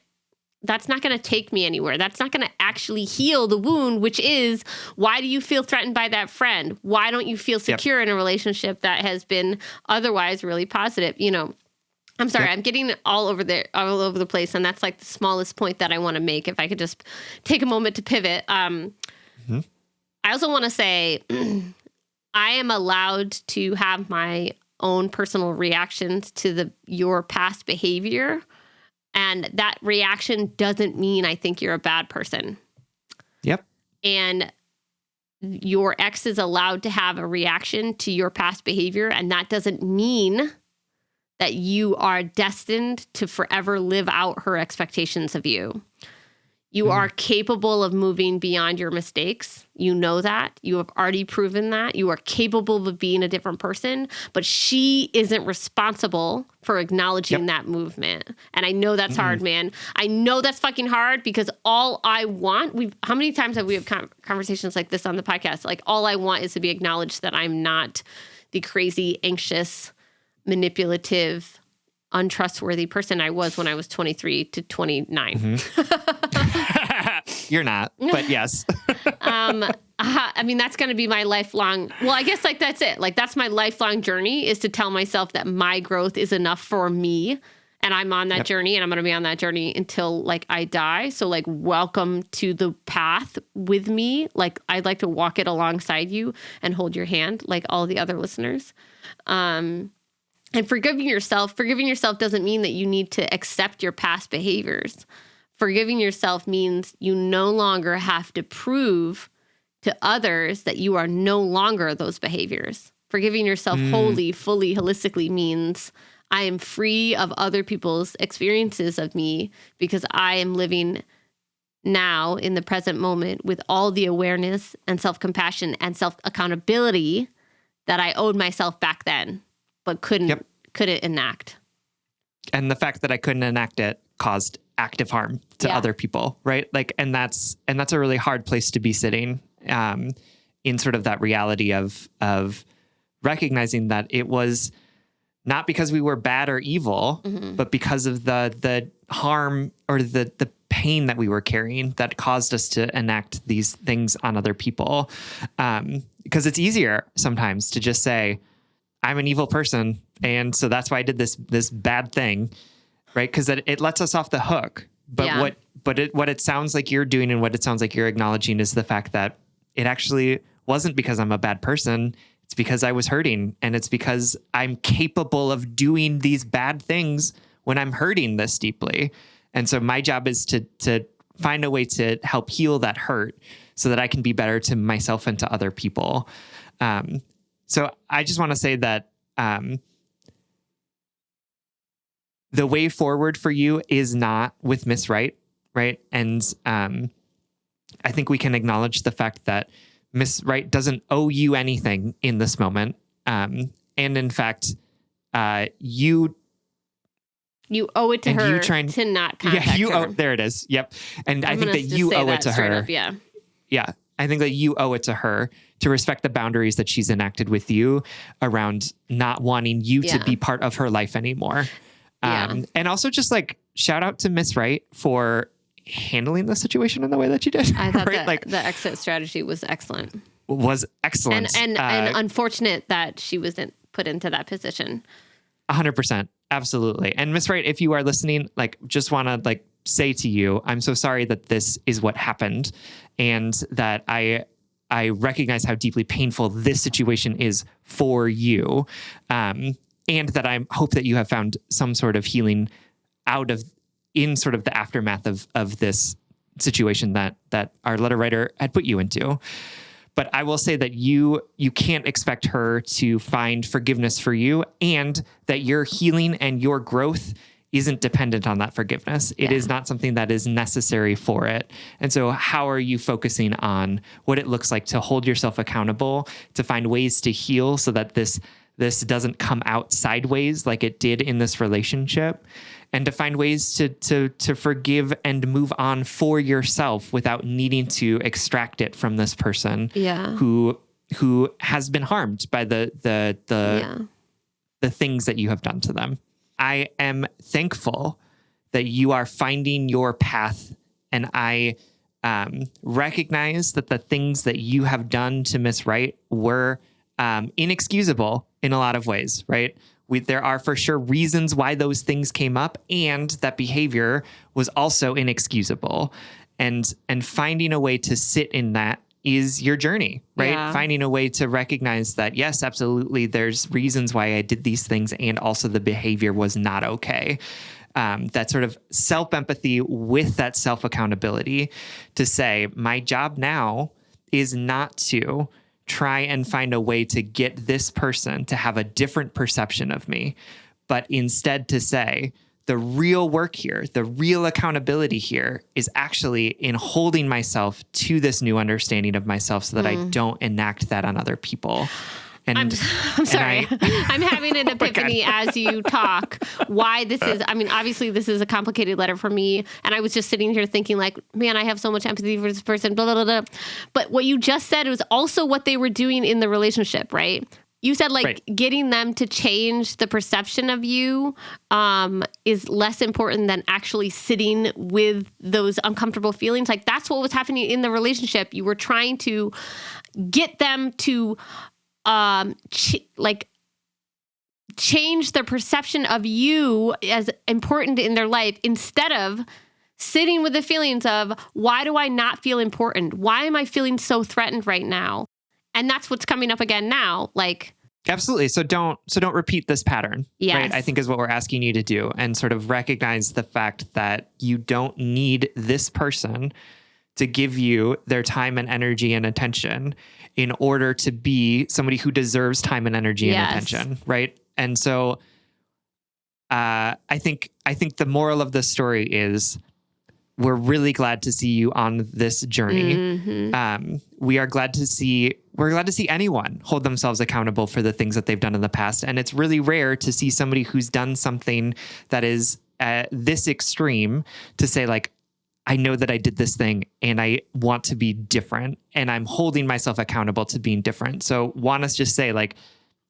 that's not going to take me anywhere. That's not going to actually heal the wound, which is, why do you feel threatened by that friend? Why don't you feel secure in a relationship that has been otherwise really positive? I'm sorry, I'm getting all over the place. And that's like the smallest point that I want to make. If I could just take a moment to pivot. I also want to say, I am allowed to have my own personal reactions to your past behavior. And that reaction doesn't mean I think you're a bad person. Yep. And your ex is allowed to have a reaction to your past behavior. And that doesn't mean that you are destined to forever live out her expectations of you. You are capable of moving beyond your mistakes. You know that. You have already proven that. You are capable of being a different person, but she isn't responsible for acknowledging that movement. And I know that's hard, man. I know that's fucking hard because all I want, how many times have we have conversations like this on the podcast? Like, all I want is to be acknowledged that I'm not the crazy, anxious, manipulative, untrustworthy person I was when I was 23 to 29. You're not, but yes. I mean, that's going to be my lifelong. Well, I guess like that's it. Like that's my lifelong journey is to tell myself that my growth is enough for me. And I'm on that journey and I'm going to be on that journey until like I die. So like, welcome to the path with me. Like I'd like to walk it alongside you and hold your hand like all the other listeners. And forgiving yourself doesn't mean that you need to accept your past behaviors. Forgiving yourself means you no longer have to prove to others that you are no longer those behaviors. Forgiving yourself wholly, fully, holistically means I am free of other people's experiences of me because I am living now in the present moment with all the awareness and self-compassion and self-accountability that I owed myself back then, but couldn't enact. And the fact that I couldn't enact it caused active harm to other people, right? Like, and that's a really hard place to be sitting, in sort of that reality of recognizing that it was not because we were bad or evil, but because of the harm or the pain that we were carrying that caused us to enact these things on other people. Because it's easier sometimes to just say, I'm an evil person, and so that's why I did this bad thing, right? Because it lets us off the hook. But what it sounds like you're doing and what it sounds like you're acknowledging is the fact that it actually wasn't because I'm a bad person. It's because I was hurting, and it's because I'm capable of doing these bad things when I'm hurting this deeply. And so my job is to find a way to help heal that hurt so that I can be better to myself and to other people. So I just want to say that the way forward for you is not with Miss Right, right? And I think we can acknowledge the fact that Miss Right doesn't owe you anything in this moment. And in fact, you owe it to her to not contact her. There it is. Yep. And I think that you owe it to her. Up, yeah. Yeah. I think that you owe it to her to respect the boundaries that she's enacted with you around not wanting you to be part of her life anymore. And also just like shout out to Miss Right for handling the situation in the way that she did. I thought right? that like, the exit strategy was excellent. And unfortunate that she wasn't put into that position. 100%. Absolutely. And Miss Right, if you are listening, like just want to like say to you, I'm so sorry that this is what happened, and that I recognize how deeply painful this situation is for you. And that I hope that you have found some sort of healing in sort of the aftermath of this situation that our letter writer had put you into. But I will say that you can't expect her to find forgiveness for you, and that your healing and your growth isn't dependent on that forgiveness. It is not something that is necessary for it. And so how are you focusing on what it looks like to hold yourself accountable, to find ways to heal so that this doesn't come out sideways like it did in this relationship, and to find ways to forgive and move on for yourself without needing to extract it from this person who has been harmed by the things that you have done to them. I am thankful that you are finding your path, and I recognize that the things that you have done to Miss Right were inexcusable in a lot of ways, right? There are for sure reasons why those things came up, and that behavior was also inexcusable. And finding a way to sit in that is your journey, right? Yeah. Finding a way to recognize that, yes, absolutely, there's reasons why I did these things, and also the behavior was not okay. That sort of self-empathy with that self-accountability to say, my job now is not to try and find a way to get this person to have a different perception of me, but instead to say, the real work here, the real accountability here is actually in holding myself to this new understanding of myself so that I don't enact that on other people. And I'm sorry. I'm having an epiphany as you talk. Why this is, I mean, obviously this is a complicated letter for me. And I was just sitting here thinking like, man, I have so much empathy for this person, blah, blah, blah, blah. But what you just said was also what they were doing in the relationship, right? You said like getting them to change the perception of you is less important than actually sitting with those uncomfortable feelings. Like that's what was happening in the relationship. You were trying to get them to change their perception of you as important in their life instead of sitting with the feelings of, why do I not feel important? Why am I feeling so threatened right now? And that's what's coming up again now. Like, absolutely. So don't repeat this pattern. Yes. Right? I think is what we're asking you to do, and sort of recognize the fact that you don't need this person to give you their time and energy and attention in order to be somebody who deserves time and energy and attention. Right. And so I think the moral of the story is we're really glad to see you on this journey. Mm-hmm. We're glad to see anyone hold themselves accountable for the things that they've done in the past. And it's really rare to see somebody who's done something that is this extreme to say like, I know that I did this thing and I want to be different and I'm holding myself accountable to being different. So want us just say like,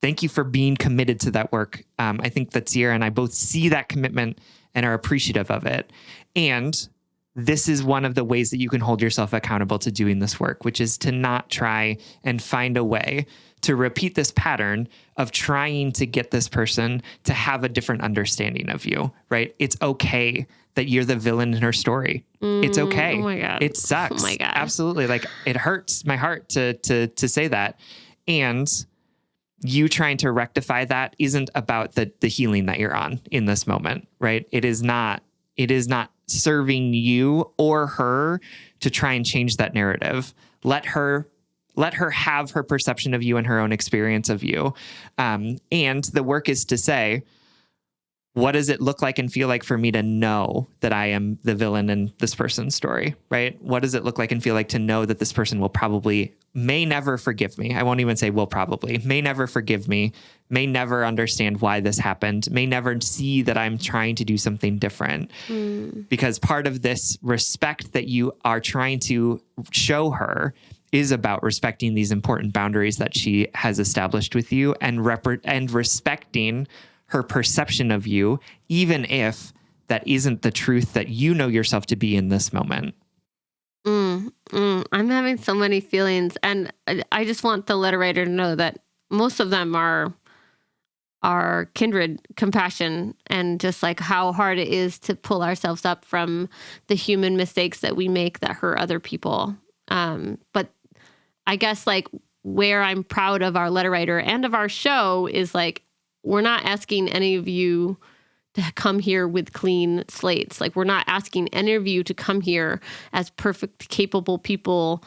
thank you for being committed to that work. I think that Sierra and I both see that commitment and are appreciative of it. And this is one of the ways that you can hold yourself accountable to doing this work, which is to not try and find a way to repeat this pattern of trying to get this person to have a different understanding of you, right? It's okay that you're the villain in her story. It's okay. Oh my God. It sucks. Oh my God. Absolutely. Like it hurts my heart to say that. And you trying to rectify that isn't about the healing that you're on in this moment, right? It is not serving you or her to try and change that narrative. Let her have her perception of you and her own experience of you. And the work is to say, what does it look like and feel like for me to know that I am the villain in this person's story, right? What does it look like and feel like to know that this person may never forgive me? I won't even say will probably, may never forgive me, may never understand why this happened, may never see that I'm trying to do something different. Because part of this respect that you are trying to show her is about respecting these important boundaries that she has established with you and respecting her perception of you, even if that isn't the truth that you know yourself to be in this moment. I'm having so many feelings, and I just want the letter writer to know that most of them are kindred compassion and just like how hard it is to pull ourselves up from the human mistakes that we make that hurt other people. But I guess like where I'm proud of our letter writer and of our show is like, we're not asking any of you to come here with clean slates. Like we're not asking any of you to come here as perfect, capable people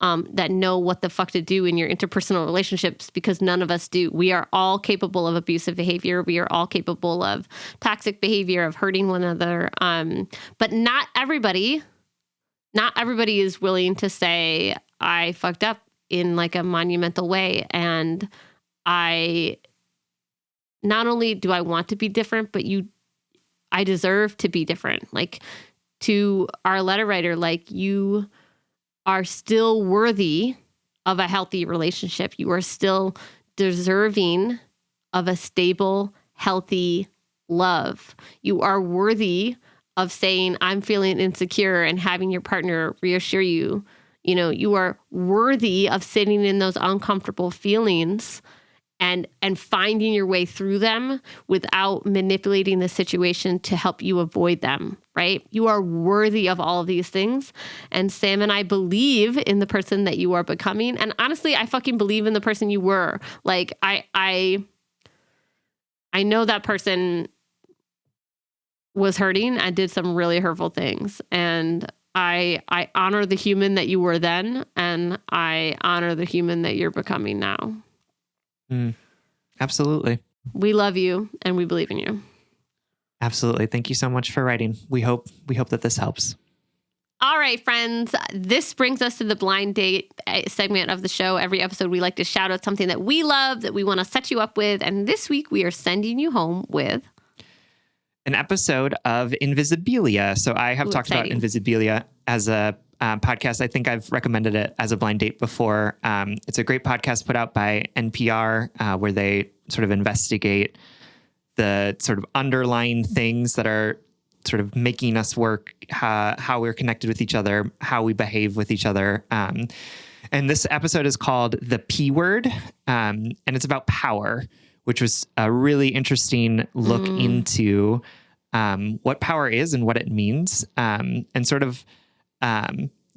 that know what the fuck to do in your interpersonal relationships, because none of us do. We are all capable of abusive behavior. We are all capable of toxic behavior, of hurting one another. But not everybody is willing to say, I fucked up in like a monumental way. And not only do I want to be different, but I deserve to be different. Like to our letter writer, like you are still worthy of a healthy relationship. You are still deserving of a stable, healthy love. You are worthy of saying, I'm feeling insecure, and having your partner reassure you. You know, you are worthy of sitting in those uncomfortable feelings and finding your way through them without manipulating the situation to help you avoid them, right? You are worthy of all of these things. And Sam and I believe in the person that you are becoming. And honestly, I fucking believe in the person you were. Like, I know that person was hurting and did some really hurtful things. And I honor the human that you were then, and I honor the human that you're becoming now. Absolutely. We love you and we believe in you. Absolutely. Thank you so much for writing. We hope that this helps. All right, friends, this brings us to the blind date segment of the show. Every episode, we like to shout out something that we love, that we want to set you up with. And this week, we are sending you home with an episode of Invisibilia. So I have talked about Invisibilia as a podcast. I think I've recommended it as a blind date before. It's a great podcast put out by NPR where they sort of investigate the sort of underlying things that are sort of making us work, how we're connected with each other, how we behave with each other. And this episode is called The P Word, and it's about power, which was a really interesting look into what power is and what it means. And sort of,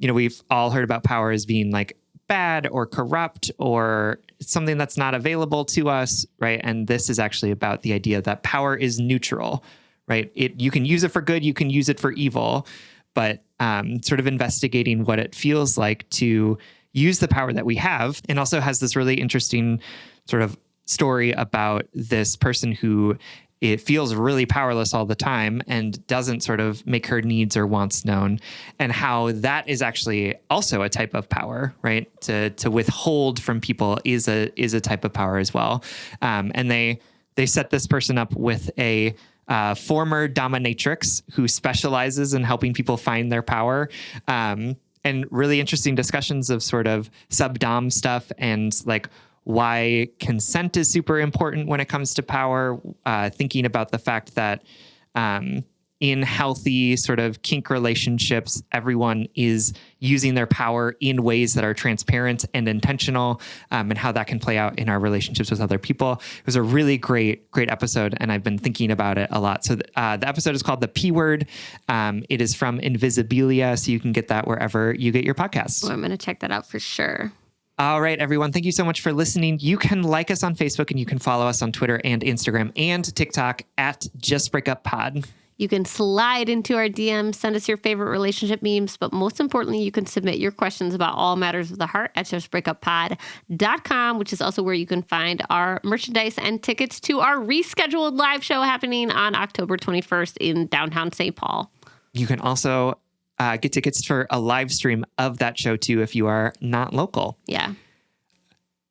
we've all heard about power as being like bad or corrupt or something that's not available to us, right? And this is actually about the idea that power is neutral, right? You can use it for good, you can use it for evil, but sort of investigating what it feels like to use the power that we have. And also has this really interesting sort of story about this person who it feels really powerless all the time and doesn't sort of make her needs or wants known, and how that is actually also a type of power, right? To withhold from people is a type of power as well. And they set this person up with a former dominatrix who specializes in helping people find their power. And really interesting discussions of sort of sub-dom stuff and like why consent is super important when it comes to power, thinking about the fact that in healthy sort of kink relationships, everyone is using their power in ways that are transparent and intentional, and how that can play out in our relationships with other people. It was a really great episode, and I've been thinking about it a lot. So the episode is called The P Word. It is from Invisibilia, so you can get that wherever you get your podcasts. Oh, I'm going to check that out for sure. All right, everyone. Thank you so much for listening. You can like us on Facebook and you can follow us on Twitter and Instagram and TikTok at Just Break Up Pod. You can slide into our DMs, send us your favorite relationship memes, but most importantly, you can submit your questions about all matters of the heart at justbreakuppod.com, which is also where you can find our merchandise and tickets to our rescheduled live show happening on October 21st in downtown St. Paul. You can also get tickets for a live stream of that show too if you are not local. Yeah.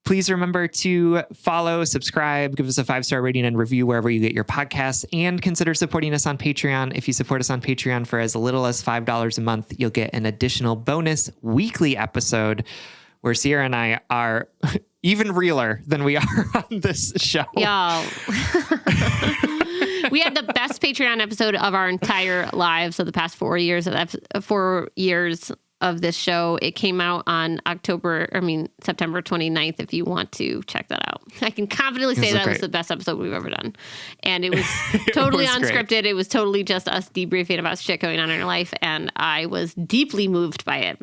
Please remember to follow, subscribe, give us a 5-star rating and review wherever you get your podcasts, and consider supporting us on Patreon. If you support us on Patreon for as little as $5 a month, you'll get an additional bonus weekly episode where Sierra and I are even realer than we are on this show. Y'all. We had the best Patreon episode of our entire lives of the past 4 years of this show. It came out on September 29th, if you want to check that out. I can confidently say that was the best episode we've ever done. And it was totally unscripted. Great. It was totally just us debriefing about shit going on in our life. And I was deeply moved by it.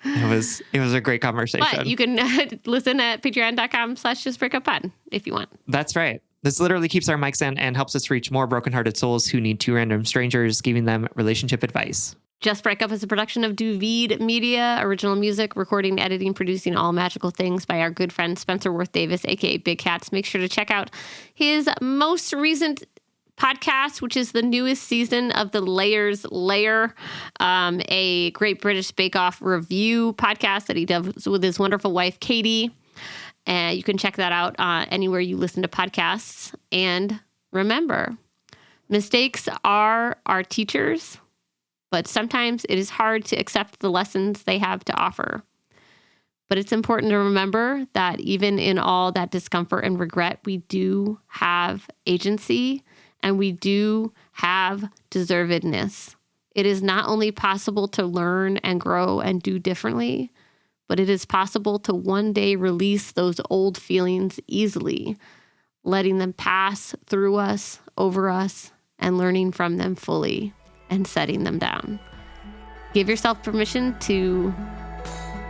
It was a great conversation. But you can listen at patreon.com/justbreakuppod if you want. That's right. This literally keeps our mics in and helps us reach more brokenhearted souls who need two random strangers giving them relationship advice. Just Break Up is a production of Duvid Media, original music, recording, editing, producing all magical things by our good friend Spencer Worth Davis, aka Big Cats. Make sure to check out his most recent podcast, which is the newest season of The Layers Layer, a Great British Bake Off review podcast that he does with his wonderful wife, Katie. And you can check that out anywhere you listen to podcasts. And remember, mistakes are our teachers, but sometimes it is hard to accept the lessons they have to offer. But it's important to remember that even in all that discomfort and regret, we do have agency and we do have deservedness. It is not only possible to learn and grow and do differently, but it is possible to one day release those old feelings easily, letting them pass through us, over us, and learning from them fully and setting them down. Give yourself permission to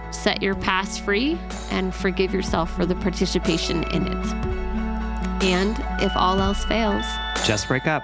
set your past free and forgive yourself for the participation in it. And if all else fails, just break up.